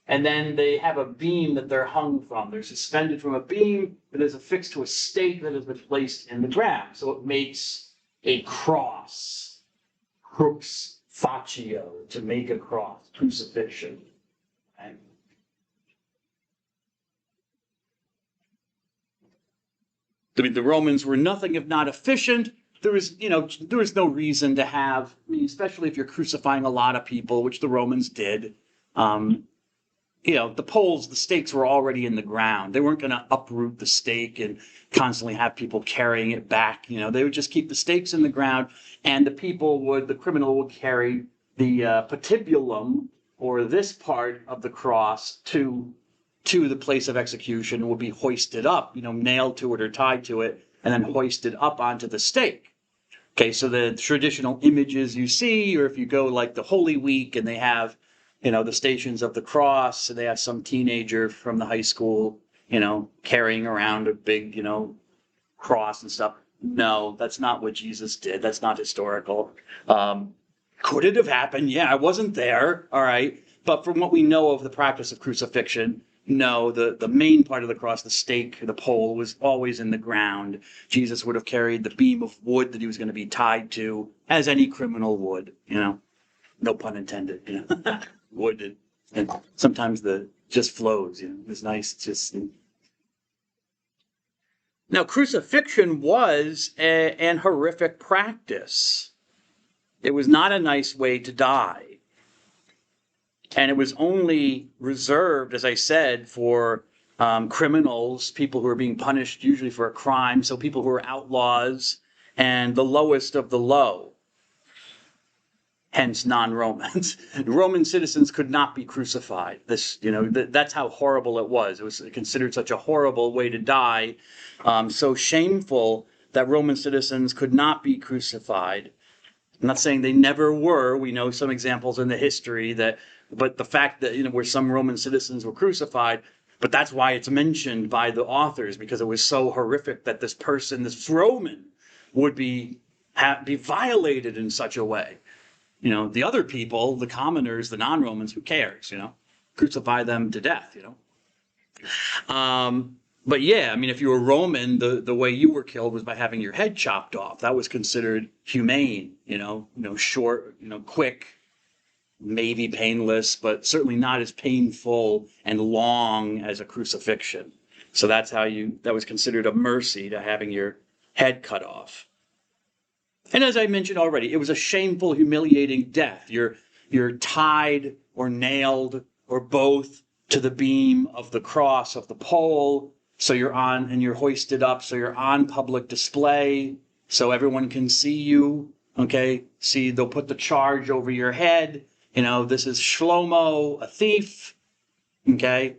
and then they have a beam that they're hung from. They're suspended from a beam that is affixed to a stake that has been placed in the ground. So it makes a cross. Crux facio, to make a cross, crucifixion. Okay. The Romans were nothing if not efficient. There was no reason to have, especially if you're crucifying a lot of people, which the Romans did. The stakes were already in the ground. They weren't going to uproot the stake and constantly have people carrying it back. They would just keep the stakes in the ground, and the criminal would carry the patibulum, or this part of the cross, to the place of execution, and would be hoisted up, nailed to it or tied to it, and then hoisted up onto the stake. Okay, so the traditional images you see, or if you go like the Holy Week and they have, the Stations of the Cross, and they have some teenager from the high school, carrying around a big, cross and stuff. No, that's not what Jesus did. That's not historical. Could it have happened? Yeah, I wasn't there. All right. But from what we know of the practice of crucifixion, no, the main part of the cross, the stake, the pole, was always in the ground. Jesus would have carried the beam of wood that he was going to be tied to, as any criminal would, no pun intended, wood, and sometimes just flows, it's nice, just. Now, crucifixion was an horrific practice. It was not a nice way to die. And it was only reserved, as I said, for criminals, people who are being punished usually for a crime, so people who are outlaws, and the lowest of the low, hence non-Romans. Roman citizens could not be crucified. That's how horrible it was. It was considered such a horrible way to die, so shameful that Roman citizens could not be crucified. I'm not saying they never were. We know some examples in the history but the fact that, where some Roman citizens were crucified, but that's why it's mentioned by the authors, because it was so horrific that this Roman, would be violated in such a way. The other people, the commoners, the non-Romans, who cares, crucify them to death, But yeah, if you were Roman, the way you were killed was by having your head chopped off. That was considered humane, short, quick, maybe painless, but certainly not as painful and long as a crucifixion. So that was considered a mercy, to having your head cut off. And as I mentioned already, it was a shameful, humiliating death. You're tied or nailed or both to the beam of the cross of the pole. So you're on, and you're hoisted up, so you're on public display, so everyone can see you, okay? See, they'll put the charge over your head. This is Shlomo, a thief, okay?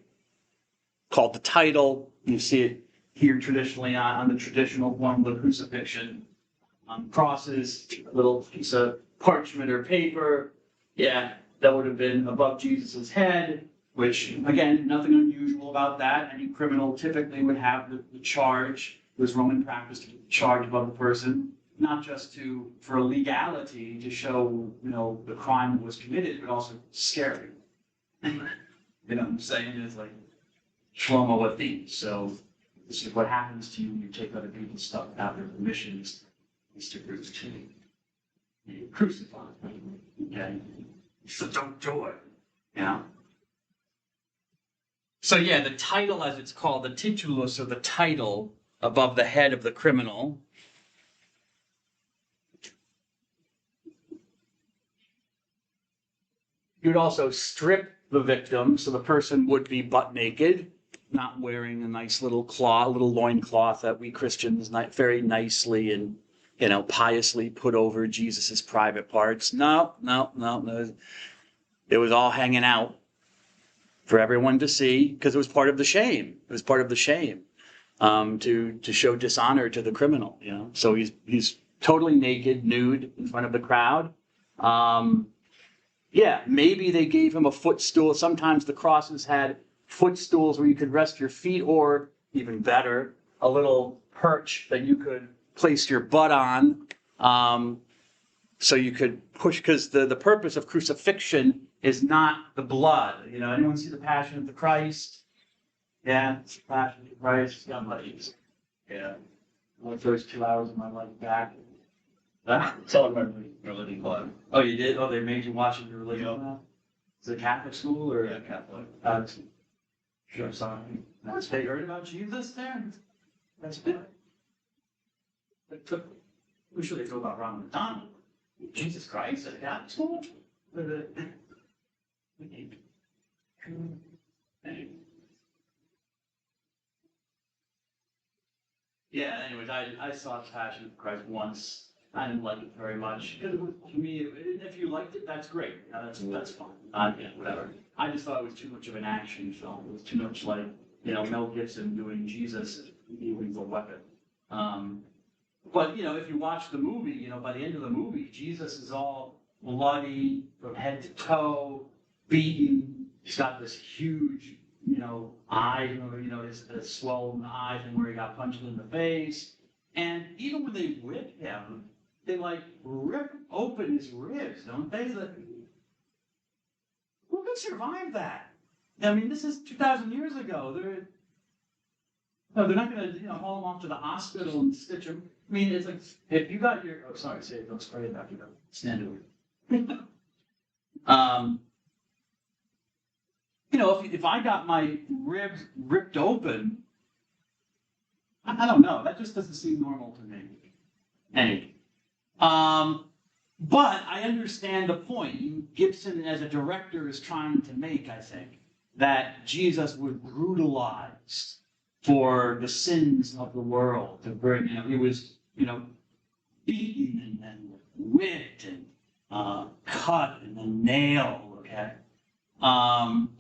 Called the title. You see it here traditionally on the traditional form of the crucifixion. Crosses, a little piece of parchment or paper. Yeah, that would have been above Jesus's head, which, again, nothing unusual about that. Any criminal typically would have the charge. It was Roman practice to keep the charge above the person, not just for legality, to show, the crime was committed, but also scary. You know what I'm saying? It's like Shlomo, a thief. So this is what happens to you when you take other people's stuff without their permission. Is to crucify. You crucify. Okay? So don't do it. So yeah, the title, as it's called, the titulus, or the title above the head of the criminal. You'd also strip the victim, so the person would be butt naked. not wearing a nice little loincloth that we Christians very nicely and, piously put over Jesus's private parts. No. It was all hanging out for everyone to see because it was part of the shame. It was part of the shame to show dishonor to the criminal. So he's totally naked, nude in front of the crowd. Maybe they gave him a footstool. Sometimes the crosses had footstools where you could rest your feet, or even better, a little perch that you could place your butt on, so you could push, because the purpose of crucifixion is not the blood. Anyone see the Passion of the Christ? Yeah, it's the Passion of the Christ. Got buddies. Yeah. The first 2 hours of my life back. Tell them my religion club. Oh, you did? Oh, they made you watch your religion now? Is it Catholic school or? Yeah, Catholic. Sure, sorry. They heard about Jesus there? That's good. Who should they know about Ronald McDonald? Jesus Christ at Catholic school? Yeah, anyways, I saw Passion of the Christ once. I didn't like it very much. To me, if you liked it, that's great. That's fine. Whatever. I just thought it was too much of an action film. It was too much like, Mel Gibson doing Jesus using the weapon. But, if you watch the movie, by the end of the movie, Jesus is all bloody from head to toe, beaten. He's got this huge, eye, his swollen eyes, and where he got punched in the face. And even when they whip him, they rip open his ribs, don't they? Who could survive that? I mean, this is 2,000 years ago. They're not going to haul him off to the hospital and stitch him. I mean, it's like, if you got your, say it, don't spray it back, stand over. If I got my ribs ripped open, I don't know. That just doesn't seem normal to me. Anyway. But I understand the point Gibson, as a director, is trying to make, I think, that Jesus was brutalized for the sins of the world. He was, beaten and whipped and cut and then nailed. Okay.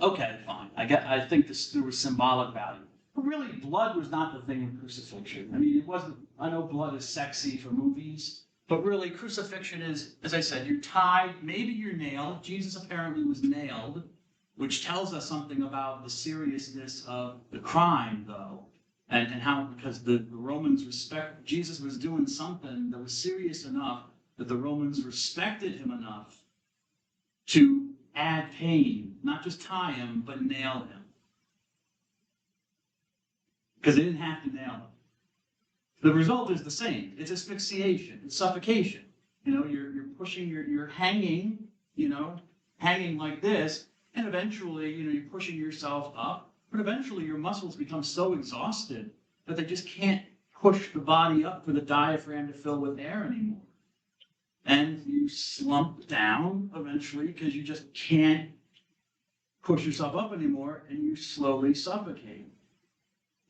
Okay, fine. I think there was symbolic value. But really, blood was not the thing in crucifixion. I mean, it wasn't. I know blood is sexy for movies, but really, crucifixion is, as I said, you're tied. Maybe you're nailed. Jesus apparently was nailed, which tells us something about the seriousness of the crime, though, and how, because the Romans Jesus was doing something that was serious enough that the Romans respected him enough to add pain, not just tie him, but nail him. Because they didn't have to nail him. The result is the same. It's asphyxiation. It's suffocation. You're pushing, you're hanging, hanging like this, and eventually, you're pushing yourself up, but eventually your muscles become so exhausted that they just can't push the body up for the diaphragm to fill with air anymore. And you slump down eventually because you just can't push yourself up anymore, and you slowly suffocate.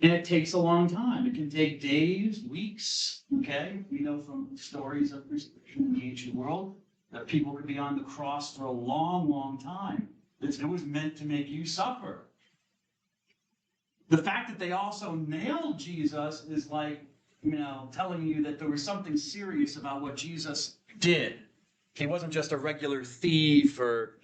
And it takes a long time. It can take days, weeks, okay? We know from stories of crucifixion in the ancient world that people could be on the cross for a long, long time. It was meant to make you suffer. The fact that they also nailed Jesus is like, telling you that there was something serious about what Jesus did. He wasn't just a regular thief or,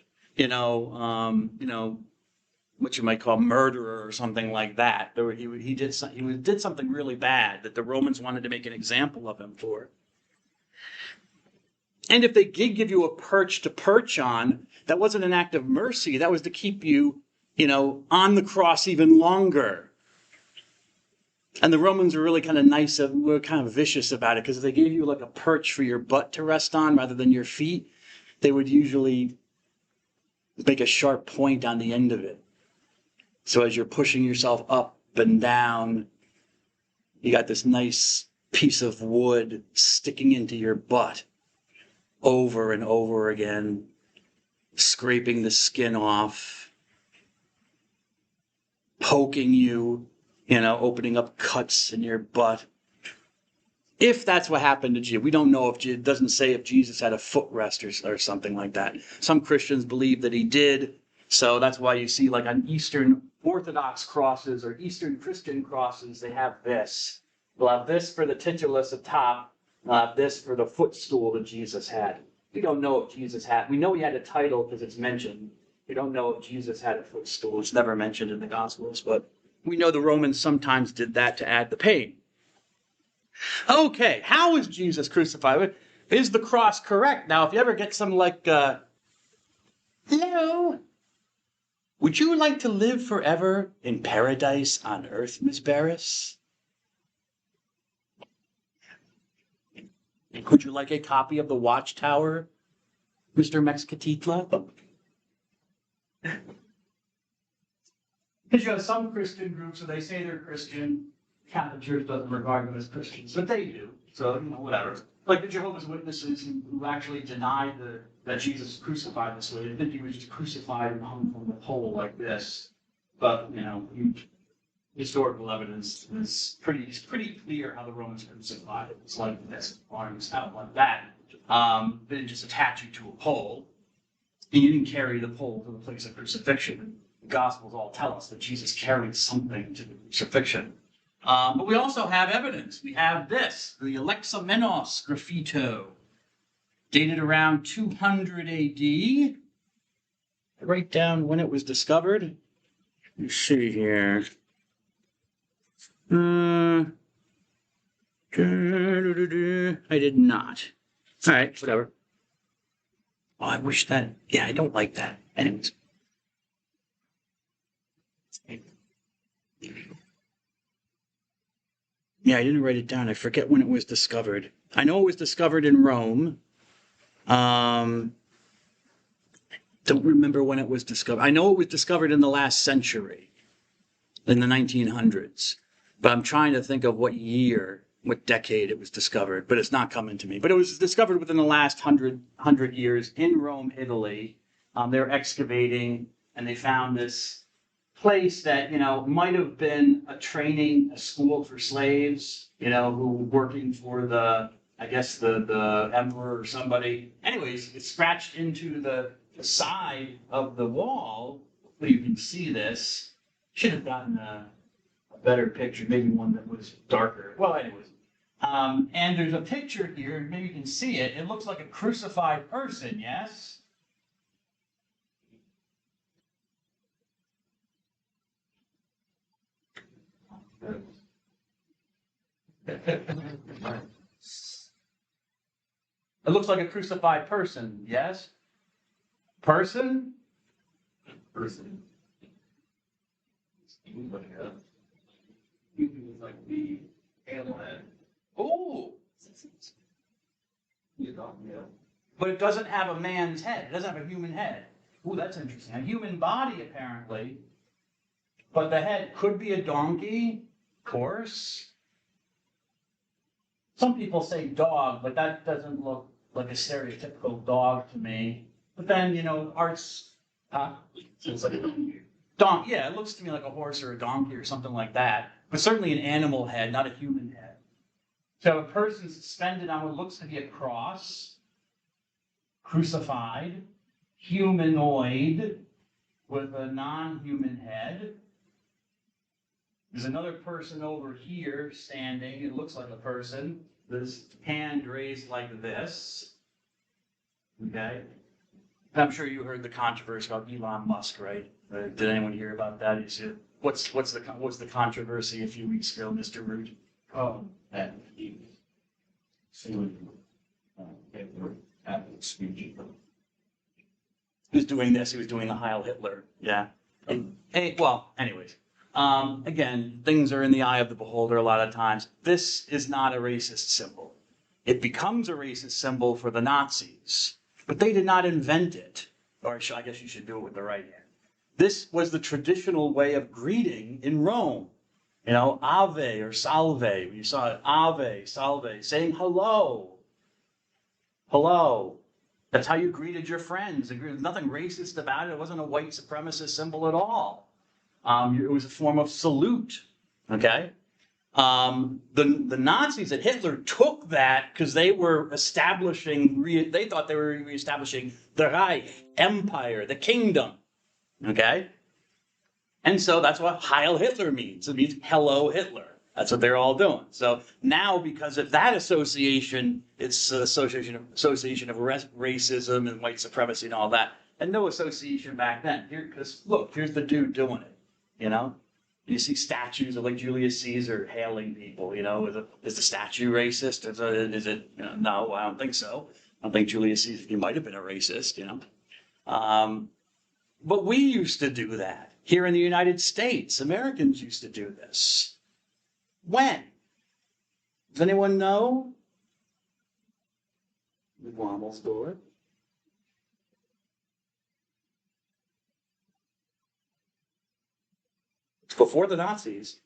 what you might call murderer or something like that. He did something really bad that the Romans wanted to make an example of him for. And if they did give you a perch to perch on, that wasn't an act of mercy. That was to keep you, on the cross even longer. And the Romans were really kind of nice, were kind of vicious about it, because if they gave you like a perch for your butt to rest on rather than your feet, they would usually make a sharp point on the end of it. So as you're pushing yourself up and down, you got this nice piece of wood sticking into your butt over and over again, scraping the skin off. poking you, opening up cuts in your butt. If that's what happened to Jesus, we don't know if it doesn't say if Jesus had a footrest or something like that. Some Christians believe that he did. So that's why you see like on Eastern Orthodox crosses or Eastern Christian crosses, they have this. They'll have this for the titulus atop, this for the footstool that Jesus had. We don't know if Jesus had. We know he had a title because it's mentioned. We don't know if Jesus had a footstool. It's never mentioned in the Gospels, but we know the Romans sometimes did that to add the pain. Okay, how was Jesus crucified? Is the cross correct? Now, if you ever get some like, hello, would you like to live forever in paradise on earth, Miss Barris? Would you like a copy of the Watchtower, Mr. Mexcatitla? Because you have some Christian groups, so they say they're Christian. Catholic Church doesn't regard them as Christians, but they do. So, whatever. Like the Jehovah's Witnesses who actually denied that Jesus was crucified this way. They think he was just crucified and hung from a pole like this. But, historical evidence is pretty clear how the Romans crucified it. It's like this, arms out like that. They didn't just attach you to a pole. And you didn't carry the pole to the place of crucifixion. The Gospels all tell us that Jesus carried something to the crucifixion. But we also have evidence. We have this, the Alexamenos graffito, dated around 200 AD. Write down when it was discovered. Let's see here. I did not. All right, whatever. Oh, I wish that. Yeah, I don't like that. Anyways. Yeah, I didn't write it down. I forget when it was discovered. I know it was discovered in Rome. Don't remember when it was discovered. I know it was discovered in the last century, in the 1900s. But I'm trying to think of what year, what decade it was discovered. But it's not coming to me. But it was discovered within the last 100 years in Rome, Italy. They were excavating, and they found this place that, might have been a school for slaves, who were working for the emperor or somebody. Anyways, it's scratched into the side of the wall. You can see this. Should have gotten a better picture, maybe one that was darker. Well, anyways. And there's a picture here, maybe you can see it. It looks like a crucified person, yes? It looks like a crucified person, yes? Person? Person. Like the hamlet. Oh! Yeah. But it doesn't have a man's head. It doesn't have a human head. Ooh, that's interesting. A human body, apparently. But the head could be a donkey, horse. Some people say dog, but that doesn't look like a stereotypical dog to me. But then, arts... Seems like a donkey. Donkey, yeah, it looks to me like a horse or a donkey or something like that. But certainly an animal head, not a human head. So a person suspended on what looks to be a cross, crucified, humanoid, with a non-human head. There's another person over here standing. It looks like a person. This hand raised like this. Okay? I'm sure you heard the controversy about Elon Musk, right? Did anyone hear about that? You see, what's the controversy a few weeks ago, Mr. Root? Oh, that he was Hitler at the speech. He was doing this. He was doing the Heil Hitler. Yeah. Anyways. Again, things are in the eye of the beholder a lot of times. This is not a racist symbol. It becomes a racist symbol for the Nazis, but they did not invent it. Or I guess you should do it with the right hand. This was the traditional way of greeting in Rome. Ave or salve. You saw it, ave, salve, saying hello. Hello. That's how you greeted your friends. There was nothing racist about it. It wasn't a white supremacist symbol at all. It was a form of salute. Okay. The Nazis and Hitler took that because they were establishing, they thought they were reestablishing the Reich, empire, the kingdom. Okay? And so that's what Heil Hitler means. It means hello Hitler. That's what they're all doing. So now, because of that association, it's an association of racism and white supremacy and all that, and no association back then. Because look, here's the dude doing it. You know, you see statues of like Julius Caesar hailing people. You know, is the statue racist? Is it? You know, no, I don't think so. I don't think Julius Caesar. He might have been a racist. You know, but we used to do that here in the United States. Americans used to do this. When? Does anyone know? The Wombles door. It's before the Nazis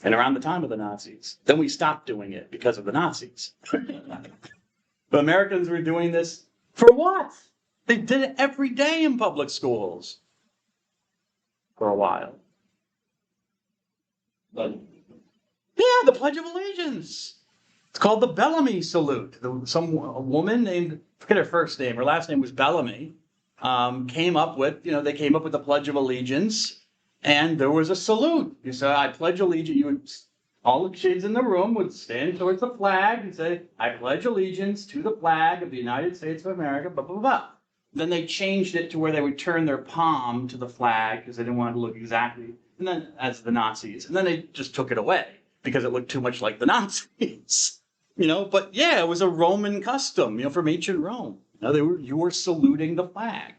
and around the time of the Nazis. Then we stopped doing it because of the Nazis. But Americans were doing this for what? They did it every day in public schools for a while. But yeah, the Pledge of Allegiance. It's called the Bellamy Salute. A woman named, I forget her first name, her last name was Bellamy, came up with the Pledge of Allegiance, and there was a salute. You say, I pledge allegiance. All the kids in the room would stand towards the flag and say, I pledge allegiance to the flag of the United States of America, blah, blah, blah. Then they changed it to where they would turn their palm to the flag because they didn't want it to look exactly, and then as the Nazis. And then they just took it away because it looked too much like the Nazis. You know, but yeah, it was a Roman custom, you know, from ancient Rome. You were saluting the flag.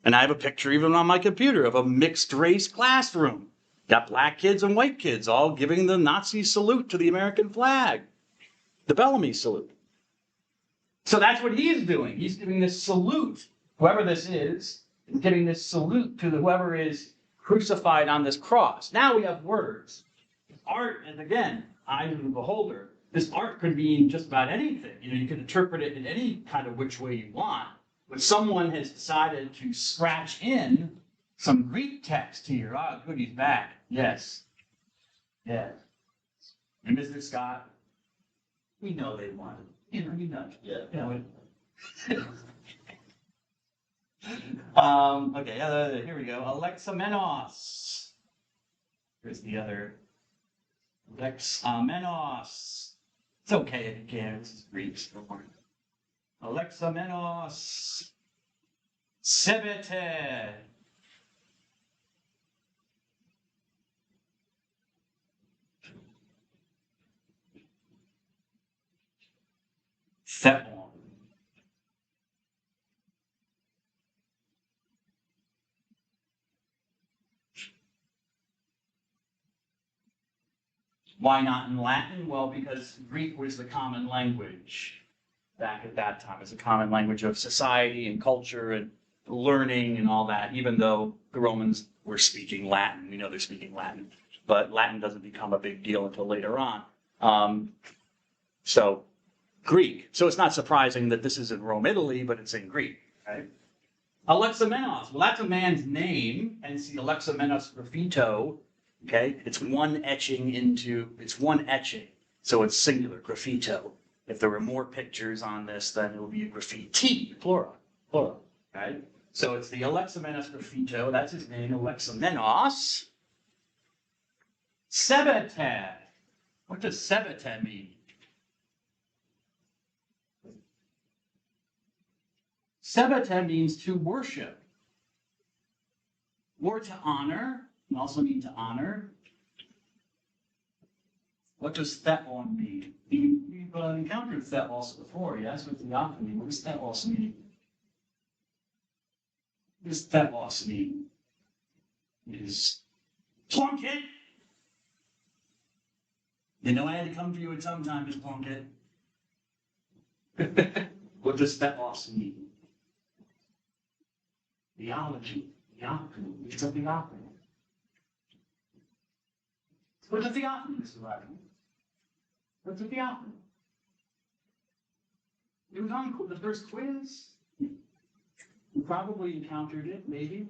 And I have a picture even on my computer of a mixed race classroom. Got black kids and white kids all giving the Nazi salute to the American flag. The Bellamy salute. So that's what he's doing. He's giving this salute. Whoever this is giving this salute to whoever is crucified on this cross. Now we have words. Art, and again, eyes of the beholder. This art could mean just about anything. You know, you can interpret it in any kind of which way you want. But someone has decided to scratch in some Greek text here. Ah, good, he's back. Yes. Yes. And Mr. Scott, we know they wanted. You know. Yeah. You know, okay, here we go. Alexamenos. Here's the other. Alexamenos. It's okay if you can. This is Greek. Alexamenos. Sebete. Thebon. Why not in Latin? Well, because Greek was the common language back at that time. It was a common language of society and culture and learning and all that, even though the Romans were speaking Latin. We know they're speaking Latin, but Latin doesn't become a big deal until later on. So Greek. So it's not surprising that this is in Rome, Italy, but it's in Greek, right? Alexamenos. Well, that's a man's name, and it's the Alexamenos graffito. Okay, it's one etching, so it's singular, graffito. If there were more pictures on this, then it would be a graffiti, plural, right? So it's the Alexamenos graffito, that's his name, Alexamenos. Sebete. What does sebete mean? Sebete means to worship or to honor. Can also mean to honor. What does theos mean? We've encountered theos before, yes, with theophany. What does theos mean? What does theos mean? It is Plunkett. You know I had to come for you at some time, Miss Plunkett. What does theos mean? Theology. Theophany. It's a theophany. What's a theophany, Mr. Rodman? What's a theophany? It was on the first quiz. You probably encountered it, maybe.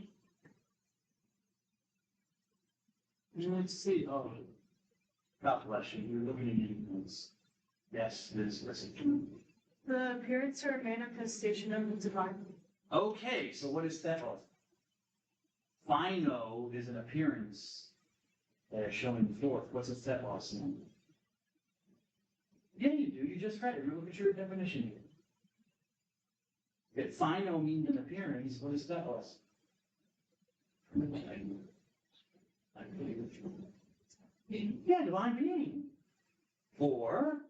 Let's see. Oh, God bless you. You're looking at anything. Yes, Liz, listen. The appearance or manifestation of the divine. Okay, so what is that? Phino is an appearance showing forth. What's a theos then? Yeah, you do. You just read it. Look at your definition here. If phino means an appearance, what is theos? Yeah, divine being. Or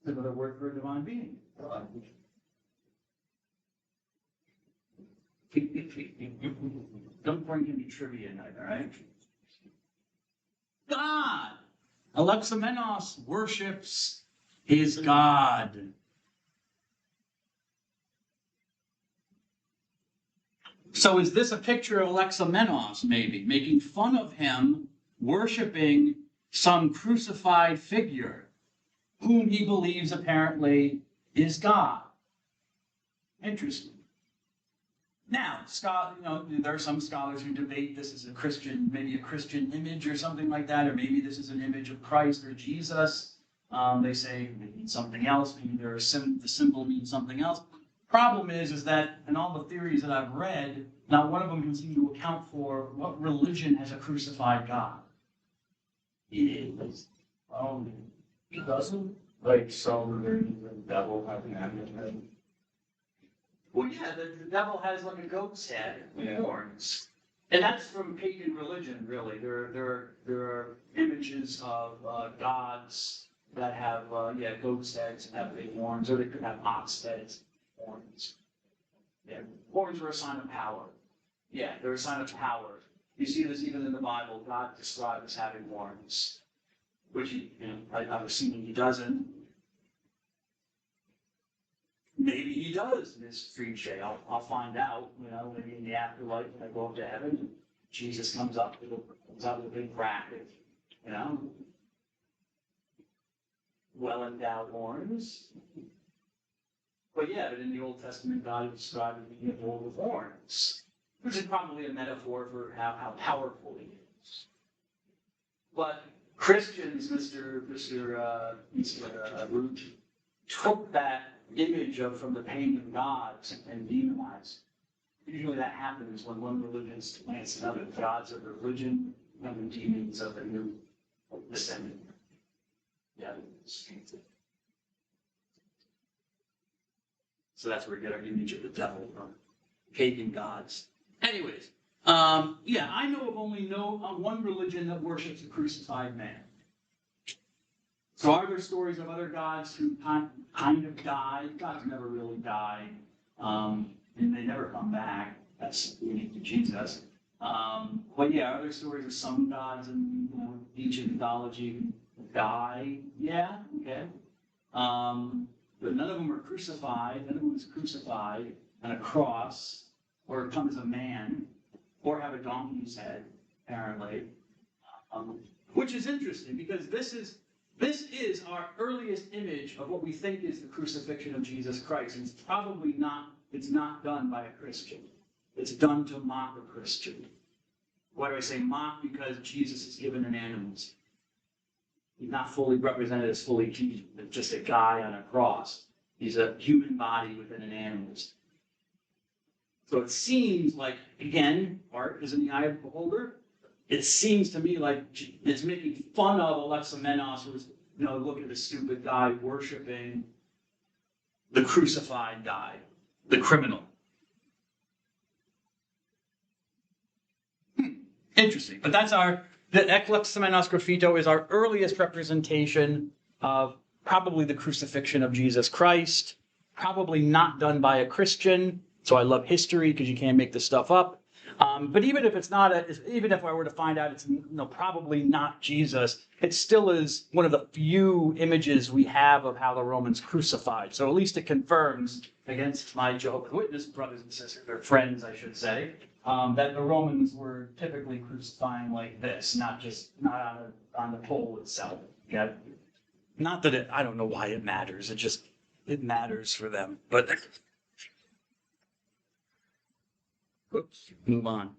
another word for a divine being. Don't bring any trivia neither, right? God! Alexamenos worships his God. So is this a picture of Alexamenos, maybe, making fun of him, worshiping some crucified figure, whom he believes apparently is God? Interesting. Now, there are some scholars who debate this is a Christian, maybe a Christian image or something like that, or maybe this is an image of Christ or Jesus. They say it means something else. Maybe the symbol means something else. Problem is that in all the theories that I've read, not one of them can seem to account for what religion has a crucified God. It doesn't like some the devil having that. Well, yeah, the devil has like a goat's head with Yeah. horns. And that's from pagan religion, really. There are images of gods that have, goat's heads and have big horns, or they could have ox heads, horns. Yeah, horns are a sign of power. Yeah, they're a sign of power. You see this even in the Bible. God described as having horns, which I'm assuming he doesn't. Maybe he does, Miss Freeche. I'll find out. Maybe in the afterlife when I go up to heaven, Jesus comes out with a big bracket. Well endowed horns. But yeah, but in the Old Testament, God is described as being a bull with horns, which is probably a metaphor for how powerful he is. But Christians, Mr. Root, took that image from the pagan gods and demonized. Usually that happens when one religion supplants another. The gods of the religion and the demons of the new descendant. Yeah. So that's where we get our image of the devil from. Pagan gods. Anyways, I know of only one religion that worships a crucified man. So are there stories of other gods who kind of died? Gods never really die, and they never come back. That's unique to Jesus. But yeah, are there stories of some gods in ancient mythology who die? Yeah, okay. But none of them were crucified. None of them was crucified on a cross, or come as a man, or have a donkey's head, apparently. Which is interesting because this is our earliest image of what we think is the crucifixion of Jesus Christ. And it's not done by a Christian. It's done to mock a Christian. Why do I say mock? Because Jesus is given in animals. He's not fully represented as fully Jesus, just a guy on a cross. He's a human body within an animal. So it seems like, again, art is in the eye of the beholder. It seems to me like it's making fun of Alexamenos, who's, look at a stupid guy worshiping the crucified guy, the criminal. Interesting. But the Alexamenos graffito is our earliest representation of probably the crucifixion of Jesus Christ, probably not done by a Christian. So I love history because you can't make this stuff up. But even if it's not, even if I were to find out it's probably not Jesus, it still is one of the few images we have of how the Romans crucified. So at least it confirms against my Jehovah's Witness brothers and sisters, or friends, I should say, that the Romans were typically crucifying like this, not on the pole itself. Okay? Not that I don't know why it matters. It matters for them, but. Oops, move on.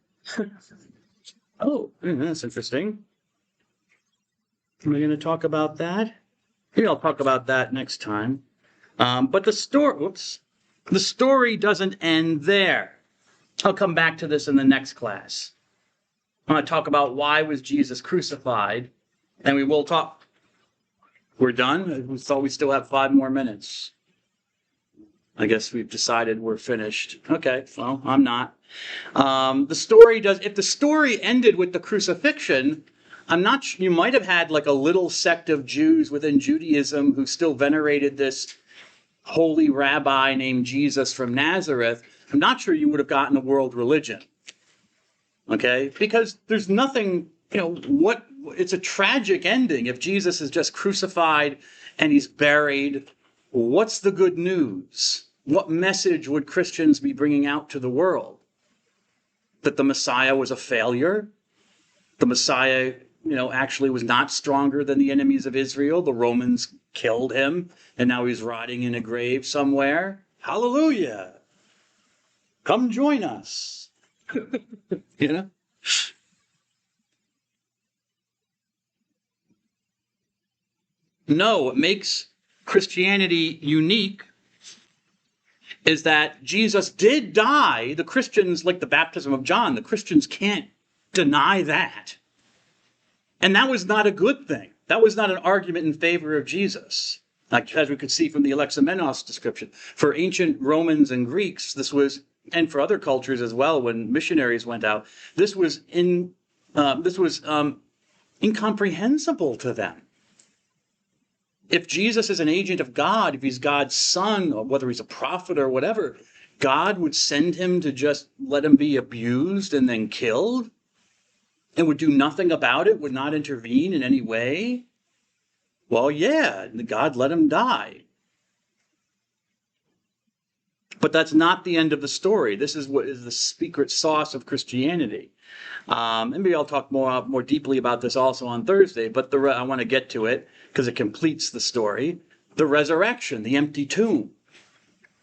Oh, that's interesting. Am I going to talk about that? Maybe I'll talk about that next time. But the story doesn't end there. I'll come back to this in the next class. I want to talk about why was Jesus crucified, and we will talk. We're done? We thought we still have 5 more minutes. I guess we've decided we're finished. Okay, well, I'm not. If the story ended with the crucifixion, I'm not sure, you might have had like a little sect of Jews within Judaism who still venerated this holy rabbi named Jesus from Nazareth. I'm not sure you would have gotten a world religion. Okay? Because there's nothing, it's a tragic ending. If Jesus is just crucified and he's buried, what's the good news? What message would Christians be bringing out to the world? That the Messiah was a failure? The Messiah, actually was not stronger than the enemies of Israel. The Romans killed him, and now he's rotting in a grave somewhere. Hallelujah! Come join us. No, what makes Christianity unique is that Jesus did die. The Christians, like the baptism of John, the Christians can't deny that. And that was not a good thing. That was not an argument in favor of Jesus. Like, as we could see from the Alexamenos description. For ancient Romans and Greeks, this was, and for other cultures as well, when missionaries went out, this was incomprehensible to them. If Jesus is an agent of God, if he's God's son, or whether he's a prophet or whatever, God would send him to just let him be abused and then killed? And would do nothing about it, would not intervene in any way? Well, yeah, God let him die. But that's not the end of the story. This is what is the secret sauce of Christianity. And maybe I'll talk more deeply about this also on Thursday, but I want to get to it because it completes the story. The resurrection, the empty tomb.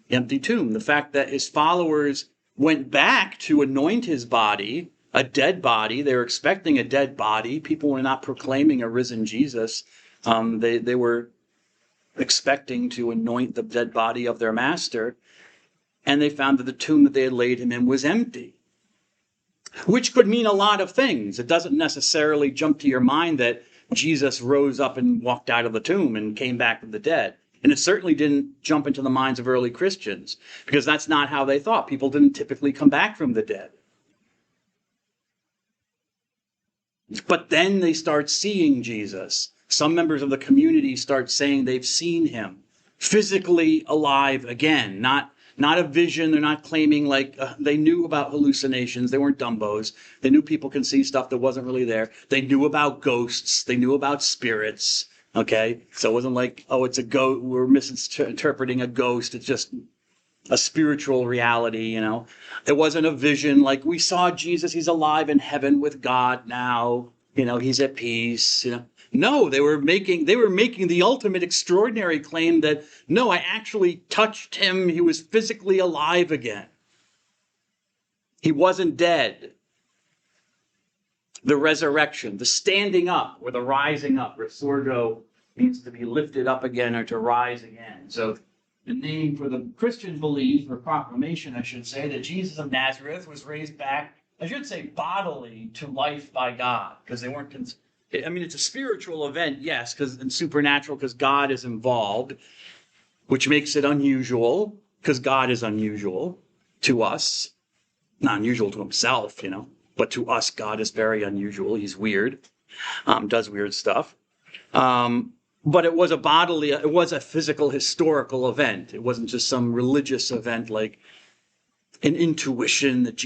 The empty tomb, the fact that his followers went back to anoint his body, a dead body. They were expecting a dead body. People were not proclaiming a risen Jesus. They were expecting to anoint the dead body of their master. And they found that the tomb that they had laid him in was empty. Which could mean a lot of things. It doesn't necessarily jump to your mind that Jesus rose up and walked out of the tomb and came back from the dead. And it certainly didn't jump into the minds of early Christians, because that's not how they thought. People didn't typically come back from the dead. But then they start seeing Jesus. Some members of the community start saying they've seen him physically alive again, not a vision. They're not claiming they knew about hallucinations. They weren't dumbos. They knew people can see stuff that wasn't really there. They knew about ghosts. They knew about spirits. Okay? So it wasn't like, oh, it's a ghost. We're misinterpreting a ghost. It's just a spiritual reality, It wasn't a vision like we saw Jesus. He's alive in heaven with God now. He's at peace, No, they were making the ultimate extraordinary claim that, no, I actually touched him. He was physically alive again. He wasn't dead. The resurrection, the standing up or the rising up, resurgo means to be lifted up again or to rise again. So the name for the Christian belief, or proclamation, I should say, that Jesus of Nazareth was raised back, I should say bodily, to life by God, because they weren't... it's a spiritual event, yes, and supernatural, because God is involved, which makes it unusual, because God is unusual to us. Not unusual to himself, but to us, God is very unusual. He's weird, does weird stuff. But it was a physical, historical event. It wasn't just some religious event like an intuition that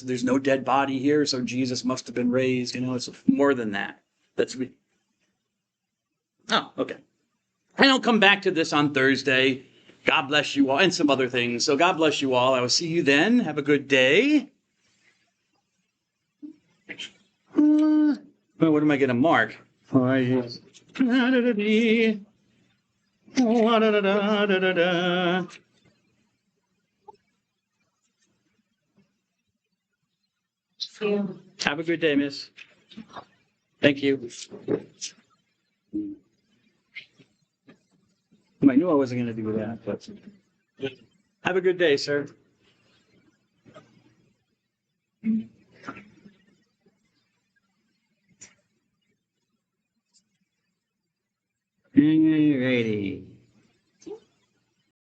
there's no dead body here, so Jesus must have been raised. It's more than that. Oh, okay. And I'll come back to this on Thursday. God bless you all, and some other things. So God bless you all. I will see you then. Have a good day. Well, what am I going to mark? Have a good day, miss. Thank you. I knew I wasn't going to do that, but have a good day, sir. Alrighty.